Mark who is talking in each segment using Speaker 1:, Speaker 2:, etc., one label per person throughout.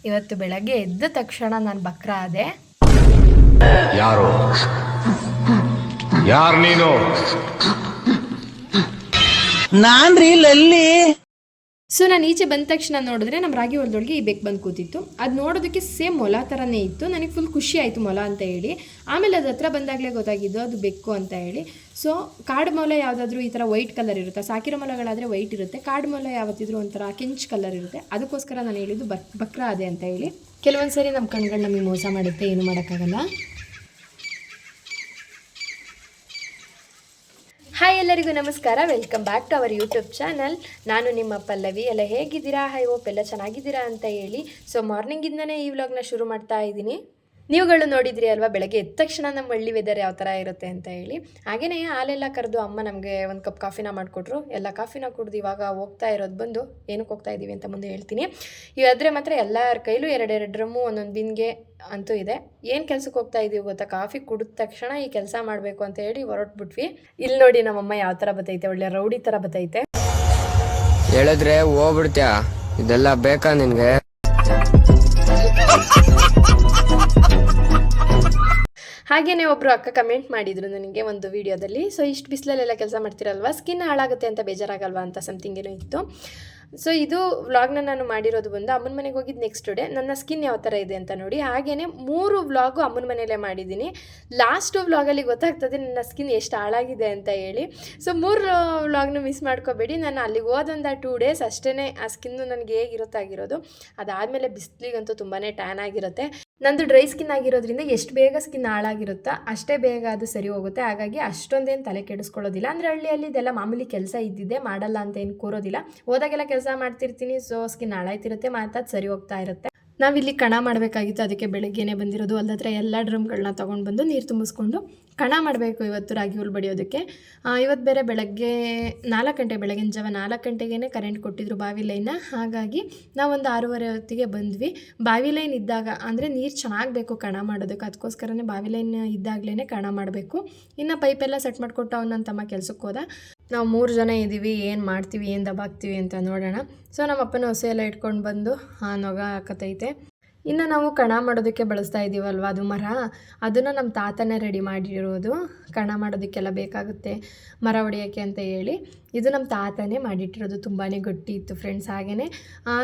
Speaker 1: ಇವತ್ತು ಬೆಳಗ್ಗೆ ಎದ್ದ ತಕ್ಷಣ ನಾನು ಬಕ್ರ ಆದೆ.
Speaker 2: ಯಾರು ನೀನು?
Speaker 3: ನಾನ್ರಿ ಲಲ್ಲಿ.
Speaker 1: ಸೊ ನಾನು ಈಚೆ ಬಂದ ತಕ್ಷಣ ನೋಡಿದ್ರೆ ನಮ್ಮ ರಾಗಿ ಹೊಲದೊಳಗೆ ಈ ಬೆಕ್ಕು ಬಂದು ಕೂತಿತ್ತು. ಅದು ನೋಡೋದಕ್ಕೆ ಸೇಮ್ ಮೊಲ ಥರನೇ ಇತ್ತು. ನನಗೆ ಫುಲ್ ಖುಷಿ ಆಯಿತು ಮೊಲ ಅಂತ ಹೇಳಿ. ಆಮೇಲೆ ಅದು ಹತ್ರ ಬಂದಾಗಲೇ ಗೊತ್ತಾಗಿದ್ದು ಅದು ಬೆಕ್ಕು ಅಂತ ಹೇಳಿ. ಸೊ ಕಾಡು ಮೊಲ ಯಾವುದಾದ್ರೂ ಈ ಥರ ವೈಟ್ ಕಲರ್ ಇರುತ್ತೆ, ಸಾಕಿರೋ ಮೊಲಗಳಾದರೆ ವೈಟ್ ಇರುತ್ತೆ. ಕಾಡು ಮೊಲ ಯಾವತ್ತಿದ್ರೂ ಒಂಥರ ಕೆಂಚ್ ಕಲರ್ ಇರುತ್ತೆ. ಅದಕ್ಕೋಸ್ಕರ ನಾನು ಹೇಳಿದ್ದು ಬಕ್ರ ಅದೇ ಅಂತ ಹೇಳಿ. ಕೆಲವೊಂದು ಸರಿ ನಮ್ಮ ಕಣ್ಗಳು ನಮಗೆ ಮೋಸ ಮಾಡುತ್ತೆ, ಏನು ಮಾಡೋಕ್ಕಾಗಲ್ಲ. ಹಾಯ್ ಎಲ್ಲರಿಗೂ ನಮಸ್ಕಾರ, welcome back to our YouTube channel. ನಾನು ನಿಮ್ಮ ಪಲ್ಲವಿ. ಎಲ್ಲ ಹೇಗಿದ್ದೀರಾ? ಹೈ ಹೋಪ್ ಎಲ್ಲ ಚೆನ್ನಾಗಿದ್ದೀರಾ ಅಂತ ಹೇಳಿ. ಸೊ ಮಾರ್ನಿಂಗಿಂದನೇ ಈ ವ್ಲಾಗ್ನ ಶುರು ಮಾಡ್ತಾ ಇದ್ದೀನಿ. ನೀವುಗಳು ನೋಡಿದ್ರಿ ಅಲ್ವಾ ಬೆಳಗ್ಗೆ ಎದ್ದ ತಕ್ಷಣ ನಮ್ಮ ಹಳ್ಳಿ ವೆದರ್ ಯಾವ ಥರ ಇರುತ್ತೆ ಅಂತ ಹೇಳಿ. ಹಾಗೆಯೇ ಹಾಲೆಲ್ಲ ಕರೆದು ಅಮ್ಮ ನಮಗೆ ಒಂದು ಕಪ್ ಕಾಫಿನ ಮಾಡಿಕೊಟ್ರು. ಎಲ್ಲ ಕಾಫಿನ ಕುಡ್ದು ಇವಾಗ ಹೋಗ್ತಾ ಇರೋದು ಬಂದು ಏನಕ್ಕೆ ಹೋಗ್ತಾ ಇದ್ದೀವಿ ಅಂತ ಮುಂದೆ ಹೇಳ್ತೀನಿ. ಇವಾದರೆ ಮಾತ್ರ ಎಲ್ಲರ ಕೈಲೂ ಎರಡೆರಡು ಡ್ರಮ್ಮು ಒಂದೊಂದು ಬಿನ್ಗೆ ಅಂತೂ ಇದೆ. ಏನು ಕೆಲ್ಸಕ್ಕೆ ಹೋಗ್ತಾ ಇದ್ದೀವಿ ಗೊತ್ತಾ? ಕಾಫಿ ಕುಡಿದ ತಕ್ಷಣ ಈ ಕೆಲಸ ಮಾಡಬೇಕು ಅಂತ ಹೇಳಿ ಹೊರಟ್ಬಿಟ್ವಿ. ಇಲ್ಲಿ ನೋಡಿ ನಮ್ಮಮ್ಮ ಯಾವ ಥರ ಬತ್ತೈತೆ, ಒಳ್ಳೆ ರೌಡಿ ಥರ ಬತ್ತೈತೆ.
Speaker 4: ಹೇಳಿದ್ರೆ ಹೋಗ್ಬಿಡ್ತ್ಯಾ? ಇದೆಲ್ಲ ಬೇಕಾ ನಿನಗೆ?
Speaker 1: ಹಾಗೆಯೇ ಒಬ್ಬರು ಅಕ್ಕ ಕಮೆಂಟ್ ಮಾಡಿದರು ನನಗೆ ಒಂದು ವೀಡಿಯೋದಲ್ಲಿ. ಸೊ ಇಷ್ಟು ಬಿಸಿಲಲ್ಲೆಲ್ಲ ಕೆಲಸ ಮಾಡ್ತಿರಲ್ವ, ಸ್ಕಿನ್ ಹಾಳಾಗುತ್ತೆ ಅಂತ ಬೇಜಾರಾಗಲ್ವಾ ಅಂತ ಸಮಥಿಂಗ್ ಏನೋ ಇತ್ತು. ಸೊ ಇದು ವ್ಲಾಗ್ನ ನಾನು ಮಾಡಿರೋದು ಬಂದು ಅಮ್ಮನ ಮನೆಗೆ ಹೋಗಿದ್ದು ನೆಕ್ಸ್ಟ್ ಡೇ. ನನ್ನ ಸ್ಕಿನ್ ಯಾವ ಥರ ಇದೆ ಅಂತ ನೋಡಿ. ಹಾಗೆಯೇ 3 ವ್ಲಾಗು ಅಮ್ಮನ ಮನೆಯಲ್ಲೇ ಮಾಡಿದ್ದೀನಿ. ಲಾಸ್ಟ್ ವ್ಲಾಗಲ್ಲಿ ಗೊತ್ತಾಗ್ತದೆ ನನ್ನ ಸ್ಕಿನ್ ಎಷ್ಟು ಹಾಳಾಗಿದೆ ಅಂತ ಹೇಳಿ. ಸೊ 3 ವ್ಲಾಗ್ನ ಮಿಸ್ ಮಾಡ್ಕೋಬೇಡಿ. ನಾನು ಅಲ್ಲಿಗೆ ಹೋದೊಂದು 2 ಡೇಸ್ ಅಷ್ಟೇ ಆ ಸ್ಕಿನ್ನು ನನಗೆ ಹೇಗಿರುತ್ತಾಗಿರೋದು. ಅದಾದಮೇಲೆ ಬಿಸಿಲಿಗಂತೂ ತುಂಬಾ ಟ್ಯಾನ್ ಆಗಿರುತ್ತೆ. ನಂದು ಡ್ರೈ ಸ್ಕಿನ್ ಆಗಿರೋದ್ರಿಂದ ಎಷ್ಟು ಬೇಗ ಸ್ಕಿನ್ ಹಾಳಾಗಿರುತ್ತೋ ಅಷ್ಟೇ ಬೇಗ ಅದು ಸರಿ ಹೋಗುತ್ತೆ. ಹಾಗಾಗಿ ಅಷ್ಟೊಂದೇನು ತಲೆ ಕೆಡಿಸ್ಕೊಳ್ಳೋದಿಲ್ಲ. ಅಂದರೆ ಹಳ್ಳಿಯಲ್ಲಿ ಇದೆಲ್ಲ ಮಾಮೂಲಿ ಕೆಲಸ ಇದ್ದಿದ್ದೆ, ಮಾಡಲ್ಲ ಅಂತ ಏನು ಕೂರೋದಿಲ್ಲ. ಹೋದಾಗೆಲ್ಲ ಕೆಲಸ ಮಾಡ್ತಿರ್ತೀನಿ. ಸೊ ಸ್ಕಿನ್ ಹಾಳಾಯ್ತಿರುತ್ತೆ, ಮಾತಾದು ಸರಿ ಹೋಗ್ತಾ ಇರುತ್ತೆ. ನಾವಿಲ್ಲಿ ಕಣ ಮಾಡಬೇಕಾಗಿತ್ತು, ಅದಕ್ಕೆ ಬೆಳಗ್ಗೆನೇ ಬಂದಿರೋದು. ಅಲ್ಲತ್ರ ಎಲ್ಲ ಡ್ರಮ್ಗಳನ್ನ ತೊಗೊಂಡು ಬಂದು ನೀರು ತುಂಬಿಸ್ಕೊಂಡು ಕಣ ಮಾಡಬೇಕು ಇವತ್ತು ರಾಗಿ ಹುಲ್ ಬಡಿಯೋದಕ್ಕೆ. ಇವತ್ತು ಬೇರೆ ಬೆಳಗ್ಗೆ 4 ಗಂಟೆ, ಬೆಳಗಿನ ಜಾವ 4 ಗಂಟೆಗೇ ಕರೆಂಟ್ ಕೊಟ್ಟಿದ್ರು ಬಾವಿ ಲೈನ್ನ. ಹಾಗಾಗಿ ನಾವೊಂದು 6:30 ಹೊತ್ತಿಗೆ ಬಂದ್ವಿ. ಬಾವಿ ಲೈನ್ ಇದ್ದಾಗ ಅಂದರೆ ನೀರು ಚೆನ್ನಾಗಿ ಬೇಕು ಕಣ ಮಾಡೋದಕ್ಕೆ, ಅದಕ್ಕೋಸ್ಕರನೇ ಬಾವಿ ಲೈನ್ ಇದ್ದಾಗಲೇ ಕಣ ಮಾಡಬೇಕು. ಇನ್ನು ಪೈಪೆಲ್ಲ ಸೆಟ್ ಮಾಡಿಕೊಟ್ಟು ಅವ್ನು ನನ್ನ ತಮ್ಮ ಕೆಲ್ಸಕ್ಕೆ ಹೋದ. ನಾವು 3 ಜನ ಇದ್ದೀವಿ, ಏನು ಮಾಡ್ತೀವಿ, ಏನು ದಬಾಕ್ತೀವಿ ಅಂತ ನೋಡೋಣ. ಸೊ ನಮ್ಮ ಅಪ್ಪನ ಹೊಸ ಎಲ್ಲ ಇಟ್ಕೊಂಡು ಬಂದು ನೊಗ ಹಾಕತೈತೆ. ಇನ್ನು ನಾವು ಕಣ ಮಾಡೋದಕ್ಕೆ ಬಳಸ್ತಾ ಇದ್ದೀವಲ್ವ, ಅದು ಮರ, ಅದನ್ನು ನಮ್ಮ ತಾತನೇ ರೆಡಿ ಮಾಡಿರೋದು. ಕಣ ಮಾಡೋದಕ್ಕೆಲ್ಲ ಬೇಕಾಗುತ್ತೆ ಮರ ಹೊಡೆಯೋಕ್ಕೆ ಅಂತ ಹೇಳಿ. ಇದು ನಮ್ಮ ತಾತನೇ ಮಾಡಿಟ್ಟಿರೋದು. ತುಂಬಾ ಗಟ್ಟಿ ಇತ್ತು ಫ್ರೆಂಡ್ಸ್. ಹಾಗೆಯೇ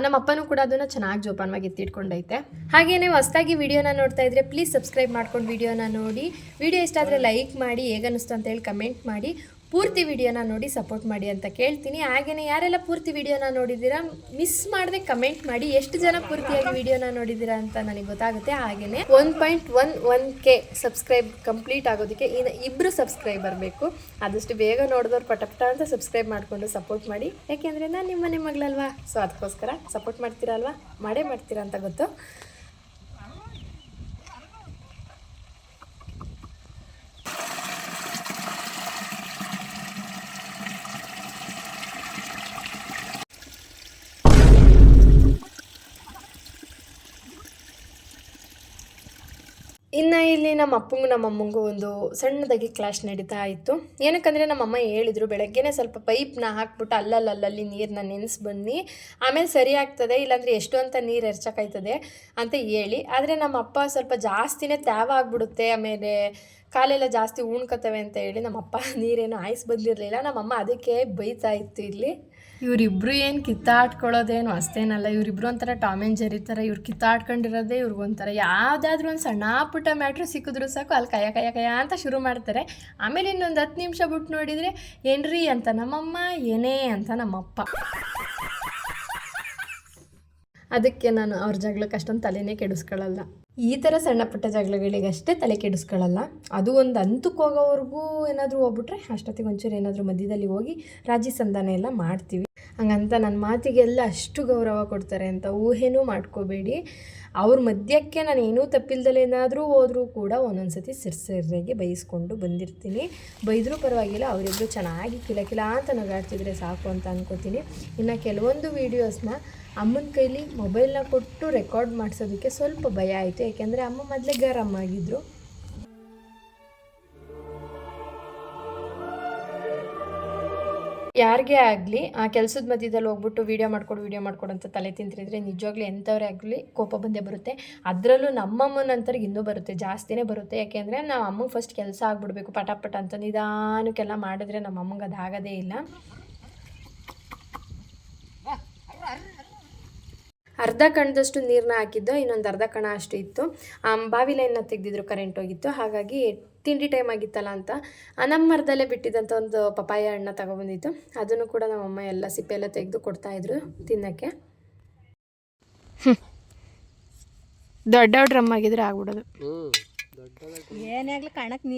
Speaker 1: ನಮ್ಮ ಅಪ್ಪನೂ ಕೂಡ ಅದನ್ನು ಚೆನ್ನಾಗಿ ಜೋಪಾನವಾಗಿ ಎತ್ತಿಟ್ಕೊಂಡೈತೆ. ಹಾಗೆಯೇ ಹೊಸದಾಗಿ ವಿಡಿಯೋನ ನೋಡ್ತಾ ಇದ್ದರೆ ಪ್ಲೀಸ್ ಸಬ್ಸ್ಕ್ರೈಬ್ ಮಾಡ್ಕೊಂಡು ವಿಡಿಯೋನ ನೋಡಿ. ವಿಡಿಯೋ ಇಷ್ಟ ಆದರೆ ಲೈಕ್ ಮಾಡಿ, ಹೇಗನ್ನಿಸ್ತು ಅಂತ ಹೇಳಿ ಕಮೆಂಟ್ ಮಾಡಿ, ಪೂರ್ತಿ ವಿಡಿಯೋನ ನೋಡಿ ಸಪೋರ್ಟ್ ಮಾಡಿ ಅಂತ ಕೇಳ್ತೀನಿ. ಹಾಗೆಯೇ ಯಾರೆಲ್ಲ ಪೂರ್ತಿ ವಿಡಿಯೋನ ನೋಡಿದ್ದೀರಾ ಮಿಸ್ ಮಾಡದೆ ಕಮೆಂಟ್ ಮಾಡಿ, ಎಷ್ಟು ಜನ ಪೂರ್ತಿಯಾಗಿ ವಿಡಿಯೋನ ನೋಡಿದ್ದೀರಾ ಅಂತ ನನಗೆ ಗೊತ್ತಾಗುತ್ತೆ. ಹಾಗೆಯೇ 1.11K ಸಬ್ಸ್ಕ್ರೈಬ್ ಕಂಪ್ಲೀಟ್ ಆಗೋದಕ್ಕೆ ಇನ್ನು 2 ಸಬ್ಸ್ಕ್ರೈಬರ್ ಬೇಕು. ಆದಷ್ಟು ಬೇಗ ನೋಡಿದವ್ರು ಪಟಪಟ ಅಂತ ಸಬ್ಸ್ಕ್ರೈಬ್ ಮಾಡಿಕೊಂಡು ಸಪೋರ್ಟ್ ಮಾಡಿ. ಯಾಕೆಂದರೆ ನಾನು ನಿಮ್ಮ ಮನೆ ಮಗಳಲ್ವಾ. ಸೊ ಅದಕ್ಕೋಸ್ಕರ ಸಪೋರ್ಟ್ ಮಾಡ್ತೀರಲ್ವಾ, ಮಾಡೇ ಮಾಡ್ತೀರಾ ಅಂತ ಗೊತ್ತು. ಇನ್ನು ಇಲ್ಲಿ ನಮ್ಮ ಅಪ್ಪಂಗೂ ನಮ್ಮ ಅಮ್ಮಂಗೂ ಒಂದು ಸಣ್ಣದಾಗಿ ಕ್ಲಾಶ್ ನಡೀತಾ ಇತ್ತು. ಏನಕ್ಕಂದರೆ ನಮ್ಮಮ್ಮ ಹೇಳಿದರು ಬೆಳಗ್ಗೆನೇ ಸ್ವಲ್ಪ ಪೈಪ್ನ ಹಾಕ್ಬಿಟ್ಟು ಅಲ್ಲಲ್ಲಿ ನೀರನ್ನ ನೆನೆಸಿ ಬನ್ನಿ, ಆಮೇಲೆ ಸರಿ ಆಗ್ತದೆ, ಇಲ್ಲಾಂದರೆ ಎಷ್ಟು ಅಂತ ನೀರು ಎರ್ಚಕ್ಕಾಯ್ತದೆ ಅಂತ ಹೇಳಿ. ಆದರೆ ನಮ್ಮ ಅಪ್ಪ ಸ್ವಲ್ಪ ಜಾಸ್ತಿನೇ ತ್ಯಾವ ಆಗಿಬಿಡುತ್ತೆ, ಆಮೇಲೆ ಕಾಲೆಲ್ಲ ಜಾಸ್ತಿ ಉಣ್ಕೋತವೆ ಅಂತ ಹೇಳಿ ನಮ್ಮಪ್ಪ ನೀರೇನು ಆಯ್ಸ್ ಬಂದಿರಲಿಲ್ಲ. ನಮ್ಮಮ್ಮ ಅದಕ್ಕೆ ಬೈತಾ ಇತ್ತು. ಇಲ್ಲಿ ಇವರಿಬ್ರು ಏನು ಕಿತ್ತಾಡ್ಕೊಳ್ಳೋದೇನು ಅಷ್ಟೇನಲ್ಲ. ಇವರಿಬ್ರು ಒಂಥರ ಟಾಮ್ ಆ್ಯಂಡ್ ಜೆರ್ರಿ ಥರ. ಇವ್ರು ಕಿತ್ತಾಡ್ಕೊಂಡಿರೋದೇ ಇವ್ರಿಗೊಂಥರ. ಯಾವುದಾದ್ರೂ ಒಂದು ಸಣ್ಣ ಪುಟ್ಟ ಮ್ಯಾಟ್ರು ಸಿಕ್ಕಿದ್ರು ಸಾಕು ಅಲ್ಲಿ ಕಯ ಅಂತ ಶುರು ಮಾಡ್ತಾರೆ. ಆಮೇಲೆ ಇನ್ನೊಂದು 10 ನಿಮಿಷ ಬಿಟ್ಟು ನೋಡಿದರೆ ಏನ್ರಿ ಅಂತ ನಮ್ಮಮ್ಮ, ಏನೇ ಅಂತ ನಮ್ಮಪ್ಪ. ಅದಕ್ಕೆ ನಾನು ಅವ್ರ ಜಗಳಕ್ಕೆ ಅಷ್ಟೊಂದು ತಲೆನೇ ಕೆಡಿಸ್ಕೊಳ್ಳಲ್ಲ. ಈ ಥರ ಸಣ್ಣ ಪುಟ್ಟ ಜಗಳಗಳಿಗಷ್ಟೇ ತಲೆ ಕೆಡಿಸ್ಕೊಳ್ಳಲ್ಲ. ಅದು ಒಂದು ಹಂತಕ್ಕೆ ಹೋಗೋವರೆಗೂ ಏನಾದರೂ ಹೋಗ್ಬಿಟ್ರೆ ಅಷ್ಟೊತ್ತಿಗೆ ಒಂಚೂರು ಏನಾದರೂ ಮಧ್ಯದಲ್ಲಿ ಹೋಗಿ ರಾಜಿ ಸಂಧಾನ ಎಲ್ಲ ಮಾಡ್ತೀವಿ. ಹಂಗಂತ ನನ್ನ ಮಾತಿಗೆಲ್ಲ ಅಷ್ಟು ಗೌರವ ಕೊಡ್ತಾರೆ ಅಂತ ಊಹೆನೂ ಮಾಡ್ಕೋಬೇಡಿ. ಅವ್ರ ಮಧ್ಯಕ್ಕೆ ನಾನು ಏನೂ ತಪ್ಪಿಲ್ದಲೆ ಏನಾದರೂ ಹೋದರೂ ಕೂಡ ಒಂದೊಂದು ಸತಿ ಸಿರ್ಸೆರ್ರೆಗೆ ಬೈಸ್ಕೊಂಡು ಬಂದಿರ್ತೀನಿ. ಬೈದರೂ ಪರವಾಗಿಲ್ಲ, ಅವರಿಬ್ಬರು ಚೆನ್ನಾಗಿ ಕಿಲ ಅಂತ ನಗಾಡ್ತಿದ್ರೆ ಸಾಕು ಅಂತ ಅನ್ಕೋತೀನಿ. ಇನ್ನು ಕೆಲವೊಂದು ವೀಡಿಯೋಸ್ನ ಅಮ್ಮನ ಕೈಲಿ ಮೊಬೈಲ್ನ ಕೊಟ್ಟು ರೆಕಾರ್ಡ್ ಮಾಡಿಸೋದಕ್ಕೆ ಸ್ವಲ್ಪ ಭಯ ಆಯಿತು. ಯಾಕೆಂದರೆ ಅಮ್ಮ ಮೊದಲೇ ಗರಂ ಆಗಿದ್ದರು. ಯಾರಿಗೇ ಆಗಲಿ ಆ ಕೆಲಸದ ಮಧ್ಯದಲ್ಲಿ ಹೋಗ್ಬಿಟ್ಟು ವೀಡಿಯೋ ಮಾಡ್ಕೊಡು ಅಂತ ತಲೆ ತಿಂತಿದ್ರೆ ನಿಜವಾಗ್ಲೂ ಎಂಥವ್ರೇ ಆಗಲಿ ಕೋಪ ಬಂದೇ ಬರುತ್ತೆ. ಅದರಲ್ಲೂ ನಮ್ಮಮ್ಮನಂತರಿಗೆ ಇನ್ನೂ ಬರುತ್ತೆ, ಜಾಸ್ತಿನೇ ಬರುತ್ತೆ. ಯಾಕೆಂದರೆ ನಾವು ಅಮ್ಮಗೆ ಫಸ್ಟ್ ಕೆಲಸ ಆಗ್ಬಿಡ್ಬೇಕು ಪಟ ಅಂತ ನಿಧಾನಕ್ಕೆಲ್ಲ ಮಾಡಿದ್ರೆ ನಮ್ಮ ಅಮ್ಮಂಗೆ ಅದಾಗೋದೇ ಇಲ್ಲ. ಅರ್ಧ ಕಣದಷ್ಟು ನೀರನ್ನ ಹಾಕಿದ್ದು, ಇನ್ನೊಂದು ಅರ್ಧ ಕಣ ಅಷ್ಟು ಇತ್ತು. ಬಾವಿ ಲೈನ್ನ ತೆಗೆದಿದ್ರು, ಕರೆಂಟ್ ಹೋಗಿತ್ತು. ಹಾಗಾಗಿ ತಿಂಡಿ ಟೈಮ್ ಆಗಿತ್ತಲ್ಲ ಅಂತ ನಮ್ಮ ಮರದಲ್ಲೇ ಬಿಟ್ಟಿದ್ದಂಥ ಒಂದು ಪಪಾಯ ಹಣ್ಣು ತಗೊಬಂದಿತ್ತು. ಅದನ್ನು ಕೂಡ ನಮ್ಮಮ್ಮ ಎಲ್ಲ ಸಿಪ್ಪೆ ತೆಗೆದು ಕೊಡ್ತಾಯಿದ್ರು ತಿನ್ನೋಕ್ಕೆ. ದೊಡ್ಡ ಡ್ರಮ್ ಆಗಿದ್ರೆ ಆಗ್ಬಿಡೋದು.
Speaker 2: ಏನಾಗ್ಲಿ ಕಣಕ್ಕೆ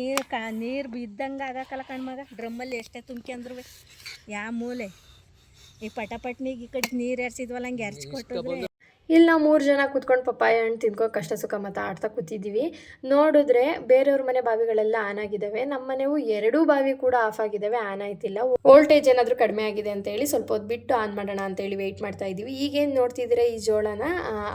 Speaker 2: ನೀರು ಬಿದ್ದಂಗೆ ಆಗಕ್ಕಲ್ಲ ಕಣ್ಮಗ. ಡ್ರಮ್ಮಲ್ಲಿ ಎಷ್ಟೇ ತುಂಬ್ಕೊಂಡ್ರು ಯಾವ ಮೂಲೆ ಈ ಪಟಪಟ್ನಿಗೆ ಈ ಕಡೆ ನೀರು ಎರ್ಸಿದ್ವಲ್ಲ ಹಂಗೆ ಎರ್ಚ್ಕೊಟ್ಟಿದ್ರೆ.
Speaker 1: ಇಲ್ಲಿ ನಾವು 3 ಜನ ಕೂತ್ಕೊಂಡು ಪಪ್ಪಾಯ ಹಣ್ಣು ತಿನ್ಕೋ ಕಷ್ಟ ಸುಖ ಆಡ್ತಾ ಕೂತಿದ್ದೀವಿ. ನೋಡಿದ್ರೆ ಬೇರೆಯವ್ರ ಮನೆ ಬಾವಿಗಳೆಲ್ಲ ಆನ್ ಆಗಿದ್ದಾವೆ, ನಮ್ಮ ಮನೆವು 2 ಬಾವಿ ಕೂಡ ಆಫ್ ಆಗಿದ್ದಾವೆ, ಆನ್ ಆಯ್ತಿಲ್ಲ. ವೋಲ್ಟೇಜ್ ಏನಾದರೂ ಕಡಿಮೆ ಆಗಿದೆ ಅಂತೇಳಿ ಸ್ವಲ್ಪ ಹೊತ್ತು ಬಿಟ್ಟು ಆನ್ ಮಾಡೋಣ ಅಂತೇಳಿ ವೆಯ್ಟ್ ಮಾಡ್ತಾ ಇದ್ದೀವಿ. ಈಗೇನು ನೋಡ್ತಿದ್ರೆ ಈ ಜೋಳನ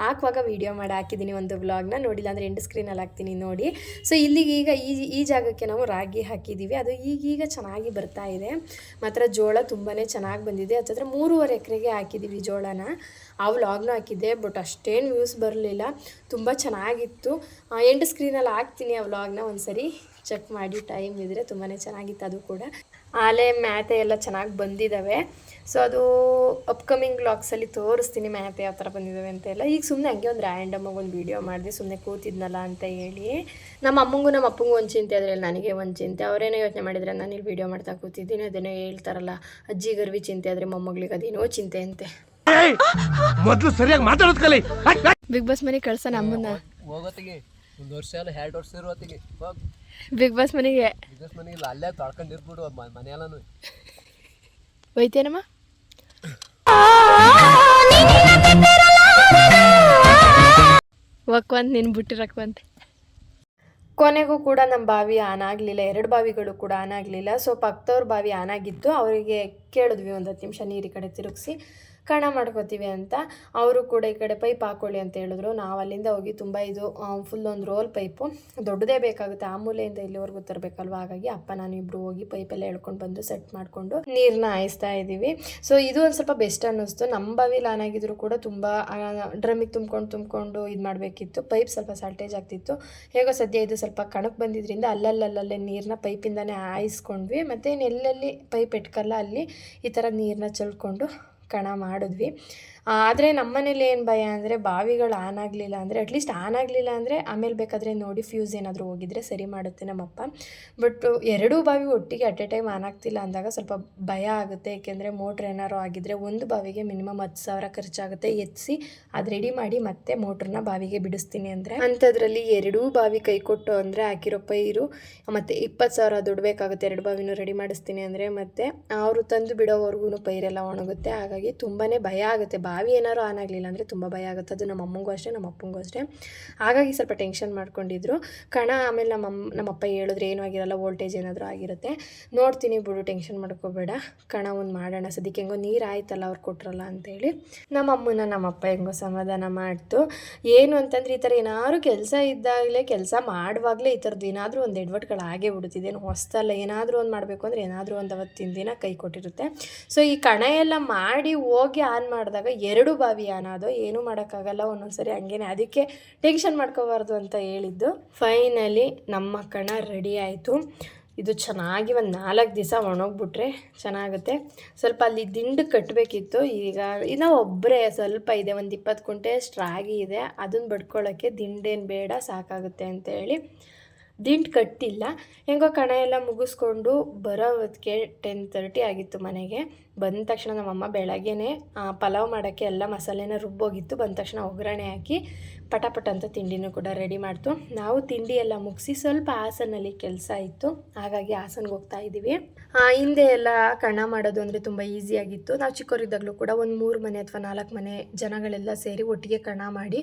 Speaker 1: ಹಾಕುವಾಗ ವೀಡಿಯೋ ಮಾಡಿ ಹಾಕಿದ್ದೀನಿ ಒಂದು ವ್ಲಾಗ್ನ, ನೋಡಿಲ್ಲ ಅಂದರೆ ಎಂಡ್ ಸ್ಕ್ರೀನಲ್ಲಿ ಹಾಕ್ತೀನಿ ನೋಡಿ. ಸೊ ಇಲ್ಲಿಗೆ ಈಗ ಈ ಜಾಗಕ್ಕೆ ನಾವು ರಾಗಿ ಹಾಕಿದ್ದೀವಿ. ಅದು ಈಗೀಗ ಚೆನ್ನಾಗಿ ಬರ್ತಾ ಇದೆ. ಮಾತ್ರ ಜೋಳ ತುಂಬಾ ಚೆನ್ನಾಗಿ ಬಂದಿದೆ. ಹತ್ತಿರ 3.5 ಎಕರೆಗೆ ಹಾಕಿದ್ದೀವಿ ಜೋಳನ. ಆ ವ್ಲಾಗ್ನೂ ಹಾಕಿದ್ದೆ, ಬಟ್ ಅಷ್ಟೇನು ವ್ಯೂಸ್ ಬರಲಿಲ್ಲ. ತುಂಬ ಚೆನ್ನಾಗಿತ್ತು. ಎಂಡ್ ಸ್ಕ್ರೀನಲ್ಲಿ ಹಾಕ್ತೀನಿ ಆ ವ್ಲಾಗ್ನ, ಒಂದ್ಸರಿ ಚೆಕ್ ಮಾಡಿ ಟೈಮ್ ಇದ್ದರೆ. ತುಂಬಾ ಚೆನ್ನಾಗಿತ್ತು ಅದು ಕೂಡ. ಆಲೆ ಮ್ಯಾತೆ ಎಲ್ಲ ಚೆನ್ನಾಗಿ ಬಂದಿದ್ದಾವೆ. ಸೊ ಅದು ಅಪ್ಕಮಿಂಗ್ ವ್ಲಾಗ್ಸಲ್ಲಿ ತೋರಿಸ್ತೀನಿ ಮ್ಯಾತೆ ಯಾವ ಥರ ಬಂದಿದ್ದಾವೆ ಅಂತೆಲ್ಲ. ಈಗ ಸುಮ್ಮನೆ ಹಂಗೆ ಒಂದು ರ್ಯಾಂಡಮಾಗಿ ಒಂದು ವೀಡಿಯೋ ಮಾಡಿದೆ, ಸುಮ್ಮನೆ ಕೂತಿದ್ನಲ್ಲ ಅಂತ ಹೇಳಿ. ನಮ್ಮ ಅಮ್ಮಂಗೂ ನಮ್ಮ ಅಪ್ಪಂಗೂ ಒಂದು ಚಿಂತೆ ಆದರೆ ನನಗೆ ಒಂದು ಚಿಂತೆ. ಅವರೇನೋ ಯೋಚನೆ ಮಾಡಿದರೆ ನಾನು ಇಲ್ಲಿ ವೀಡಿಯೋ ಮಾಡ್ತಾ ಕೂತಿದ್ದೀನಿ. ಅದೇನೋ ಹೇಳ್ತಾರಲ್ಲ, ಅಜ್ಜಿ ಗರ್ವಿ ಚಿಂತೆ ಆದರೆ ಮೊಮ್ಮಗಳಿಗೆ ಅದೇನೋ ಚಿಂತೆ ಅಂತೆ.
Speaker 3: ಮೊದಲು ಸರಿಯಾಗಿ ಮಾತಾಡೋದು ಕಲಿ.
Speaker 1: ಬಿಗ್ ಬಾಸ್ ಮನೆಗೆ ಕಳ್ಸೋಣ ಅಮ್ಮನ್ನ.
Speaker 5: ಹೋಗೋತ್ತಿಗೆ 1 ವರ್ಷ ಅಲ್ಲ 2 ವರ್ಷ ಇರುವತ್ತಿಗೆ
Speaker 1: ಬಿಗ್ ಬಾಸ್ ಮನೆಗೆ
Speaker 5: ಇಲ್ಲ, ಅಲ್ಲೇ ತೊಳ್ಕೊಂಡಿರ್ಬಿಡು ಮನೆಯಲ್ಲೂ.
Speaker 1: ಒಯ್ತೇನಮ್ಮ? ಒಕ್ವಂತ ನೀನು ಬಿಟ್ಟಿರಕ್ವಂತ. ಕೊನೆಗೂ ಕೂಡ ನಮ್ಮ ಬಾವಿ ಆನ್ ಆಗಲಿಲ್ಲ. 2 ಬಾವಿಗಳು ಕೂಡ ಆನ್ ಆಗಲಿಲ್ಲ. ಸೊ ಪಕ್ಕದವ್ರ ಬಾವಿ ಆನ್ ಆಗಿತ್ತು. ಅವರಿಗೆ ಕೇಳಿದ್ವಿ ಒಂದು 10 ನಿಮಿಷ ನೀರು ಈ ಕಡೆ ತಿರುಗಿಸಿ ಕಣ ಮಾಡ್ಕೋತೀವಿ ಅಂತ. ಅವರು ಕೂಡ ಈ ಕಡೆ ಪೈಪ್ ಹಾಕ್ಕೊಳ್ಳಿ ಅಂತ ಹೇಳಿದ್ರು. ನಾವು ಅಲ್ಲಿಂದ ಹೋಗಿ ತುಂಬ ಇದು ಫುಲ್ ಒಂದು ರೋಲ್ ಪೈಪು ದೊಡ್ಡದೇ ಬೇಕಾಗುತ್ತೆ, ಆ ಮೂಲೆಯಿಂದ ಇಲ್ಲಿವರೆಗೂ ತರಬೇಕಲ್ವ. ಹಾಗಾಗಿ ಅಪ್ಪ ನಾನು ಇಬ್ಬರು ಹೋಗಿ ಪೈಪೆಲ್ಲ ಎಳ್ಕೊಂಡು ಬಂದು ಸೆಟ್ ಮಾಡಿಕೊಂಡು ನೀರನ್ನ ಹಾಯಿಸ್ತಾ ಇದ್ದೀವಿ. ಸೊ ಇದು ಒಂದು ಸ್ವಲ್ಪ ಬೆಸ್ಟ್ ಅನ್ನಿಸ್ತು. ನಮ್ಮ ಬಾವಿಲಿ ಆನ್ ಆಗಿದ್ರು ಕೂಡ ತುಂಬ ಡ್ರಮ್ಮಿಗೆ ತುಂಬ್ಕೊಂಡು ಇದು ಮಾಡಬೇಕಿತ್ತು. ಪೈಪ್ ಸ್ವಲ್ಪ ಸಾಲ್ಟೇಜ್ ಆಗ್ತಿತ್ತು. ಹೇಗೋ ಸದ್ಯ ಇದು ಸ್ವಲ್ಪ ಕಣಕ್ಕೆ ಬಂದಿದ್ದರಿಂದ ಅಲ್ಲಲ್ಲೇ ನೀರನ್ನ ಪೈಪಿಂದನೇ ಹಾಯಿಸ್ಕೊಂಡ್ವಿ. ಮತ್ತು ಎಲ್ಲೆಲ್ಲಿ ಪೈಪ್ ಎಟ್ಕಲ್ಲ ಅಲ್ಲಿ ಈ ಥರ ನೀರನ್ನ ಚೆಲ್ಕೊಂಡು ಕಣ ಮಾಡಿದ್ವಿ. ಆದರೆ ನಮ್ಮನೇಲಿ ಏನು ಭಯ ಅಂದರೆ ಬಾವಿಗಳು ಆನ್ ಆಗಲಿಲ್ಲ ಅಂದರೆ, ಅಟ್ಲೀಸ್ಟ್ ಆನ್ ಆಗಲಿಲ್ಲ ಅಂದರೆ ಆಮೇಲೆ ಬೇಕಾದರೆ ನೋಡಿ ಫ್ಯೂಸ್ ಏನಾದರೂ ಹೋಗಿದ್ರೆ ಸರಿ ಮಾಡುತ್ತೆ ನಮ್ಮಪ್ಪ. ಬಟ್ 2 ಬಾವಿ ಒಟ್ಟಿಗೆ ಅಟ್ ಎ ಟೈಮ್ ಆನ್ ಆಗ್ತಿಲ್ಲ ಅಂದಾಗ ಸ್ವಲ್ಪ ಭಯ ಆಗುತ್ತೆ. ಏಕೆಂದರೆ ಮೋಟ್ರ್ ಏನಾರು ಆಗಿದ್ರೆ ಒಂದು ಬಾವಿಗೆ ಮಿನಿಮಮ್ 10,000 ಖರ್ಚಾಗುತ್ತೆ. ಎತ್ತಿಸಿ ಅದು ರೆಡಿ ಮಾಡಿ ಮತ್ತೆ ಮೋಟ್ರನ್ನ ಬಾವಿಗೆ ಬಿಡಿಸ್ತೀನಿ ಅಂದರೆ, ಅಂಥದ್ರಲ್ಲಿ 2 ಬಾವಿ ಕೈ ಕೊಟ್ಟು ಅಂದರೆ ಹಾಕಿರೋ ಪೈರು ಮತ್ತು 20,000 ದುಡ್ಡು ಬೇಕಾಗುತ್ತೆ. 2 ಬಾವಿನೂ ರೆಡಿ ಮಾಡಿಸ್ತೀನಿ ಅಂದರೆ, ಮತ್ತು ಅವರು ತಂದು ಬಿಡೋವರೆಗೂ ಪೈರೆಲ್ಲ ಒಣಗುತ್ತೆ. ಹಾಗಾಗಿ ತುಂಬಾ ಭಯ ಆಗುತ್ತೆ. ಬಾವಿ ಏನಾದ್ರು ಆನ್ ಆಗಲಿಲ್ಲ ಅಂದರೆ ತುಂಬ ಭಯ ಆಗುತ್ತೆ. ಅದು ನಮ್ಮ ಅಮ್ಮಂಗೂ ಅಷ್ಟೇ, ನಮ್ಮ ಅಪ್ಪಂಗೂ ಅಷ್ಟೇ. ಹಾಗಾಗಿ ಸ್ವಲ್ಪ ಟೆನ್ಷನ್ ಮಾಡ್ಕೊಂಡಿದ್ರು. ಕಣ ಆಮೇಲೆ ನಮ್ಮಪ್ಪ ಹೇಳಿದ್ರೆ ಏನೂ ಆಗಿರಲ್ಲ, ವೋಲ್ಟೇಜ್ ಏನಾದರೂ ಆಗಿರುತ್ತೆ, ನೋಡ್ತೀನಿ ಬಿಡು, ಟೆನ್ಷನ್ ಮಾಡ್ಕೋಬೇಡ, ಕಣ ಒಂದು ಮಾಡೋಣ, ಸದ್ಯಕ್ಕೆ ಹೆಂಗೋ ನೀರು ಆಯ್ತಲ್ಲ ಅವ್ರು ಕೊಟ್ರಲ್ಲ ಅಂತೇಳಿ ನಮ್ಮಮ್ಮನ ನಮ್ಮಪ್ಪ ಹೆಂಗೋ ಸಮಾಧಾನ ಮಾಡ್ತು. ಏನು ಅಂತಂದರೆ ಈ ಥರ ಏನಾದ್ರು ಕೆಲಸ ಇದ್ದಾಗಲೇ, ಕೆಲಸ ಮಾಡುವಾಗಲೇ ಈ ಥರದ್ದು ಏನಾದರೂ ಒಂದು ಎಡವಟ್ಗಳು ಆಗೇ ಬಿಡುತ್ತಿದೆ. ಏನು ಹೊಸ್ತಲ್ಲ, ಏನಾದರೂ ಒಂದು ಮಾಡಬೇಕು ಅಂದರೆ ಏನಾದರೂ ಒಂದು ಅವತ್ತಿನ ದಿನ ಕೈ ಕೊಟ್ಟಿರುತ್ತೆ. ಸೊ ಈ ಕಣ ಎಲ್ಲ ಮಾಡಿ ಹೋಗಿ ಆನ್ ಮಾಡಿದಾಗ 2 ಬಾವಿ ಆನ್ ಆದೋ, ಏನೂ ಮಾಡೋಕ್ಕಾಗಲ್ಲ, ಒಂದೊಂದು ಸರಿ ಹಂಗೇನೆ. ಅದಕ್ಕೆ ಟೆನ್ಷನ್ ಮಾಡ್ಕೋಬಾರ್ದು ಅಂತ ಹೇಳಿದ್ದು. ಫೈನಲಿ ನಮ್ಮ ಕಣ ರೆಡಿ ಆಯಿತು. ಇದು ಚೆನ್ನಾಗಿ ಒಂದು 4 ದಿವಸ ಒಣಗಿಬಿಟ್ರೆ ಚೆನ್ನಾಗುತ್ತೆ. ಸ್ವಲ್ಪ ಅಲ್ಲಿ ದಿಂಡು ಕಟ್ಟಬೇಕಿತ್ತು. ಈಗ ಇನ್ನೂ ಒಬ್ಬರೇ ಸ್ವಲ್ಪ ಇದೆ, ಒಂದು 20 ಕುಂಟೆ ರಾಗಿ ಇದೆ, ಅದನ್ನು ಬಡ್ಕೊಳ್ಳೋಕ್ಕೆ ದಿಂಡೇನು ಬೇಡ, ಸಾಕಾಗುತ್ತೆ ಅಂತೇಳಿ ದಿಂಡು ಕಟ್ಟಿಲ್ಲ. ಹೆಂಗೋ ಕಣ ಎಲ್ಲ ಮುಗಿಸ್ಕೊಂಡು ಬರೋ ಹೊತ್ತಿಗೆ 10:30 ಆಗಿತ್ತು ಮನೆಗೆ. ಬಂದ ತಕ್ಷಣ ನಮ್ಮಮ್ಮ ಬೆಳಗ್ಗೆನೇ ಪಲಾವ್ ಮಾಡೋಕ್ಕೆ ಎಲ್ಲ ಮಸಾಲೆನ ರುಬ್ಬೋಗಿತ್ತು. ಬಂದ ತಕ್ಷಣ ಒಗ್ಗರಣೆ ಹಾಕಿ ಪಟ ಅಂತ ತಿಂಡಿನೂ ಕೂಡ ರೆಡಿ ಮಾಡ್ತು. ನಾವು ತಿಂಡಿ ಎಲ್ಲ ಮುಗಿಸಿ ಸ್ವಲ್ಪ ಹಾಸನಲ್ಲಿ ಕೆಲಸ ಇತ್ತು, ಹಾಗಾಗಿ ಹಾಸನ್ಗೆ ಹೋಗ್ತಾ ಇದ್ದೀವಿ. ಹಿಂದೆ ಎಲ್ಲ ಕಣ ಮಾಡೋದು ಅಂದರೆ ತುಂಬ ಈಸಿಯಾಗಿತ್ತು. ನಾವು ಚಿಕ್ಕವರಿದ್ದಾಗಲೂ ಕೂಡ ಒಂದು 3 ಮನೆ ಅಥವಾ 4 ಮನೆ ಜನಗಳೆಲ್ಲ ಸೇರಿ ಒಟ್ಟಿಗೆ ಕಣ ಮಾಡಿ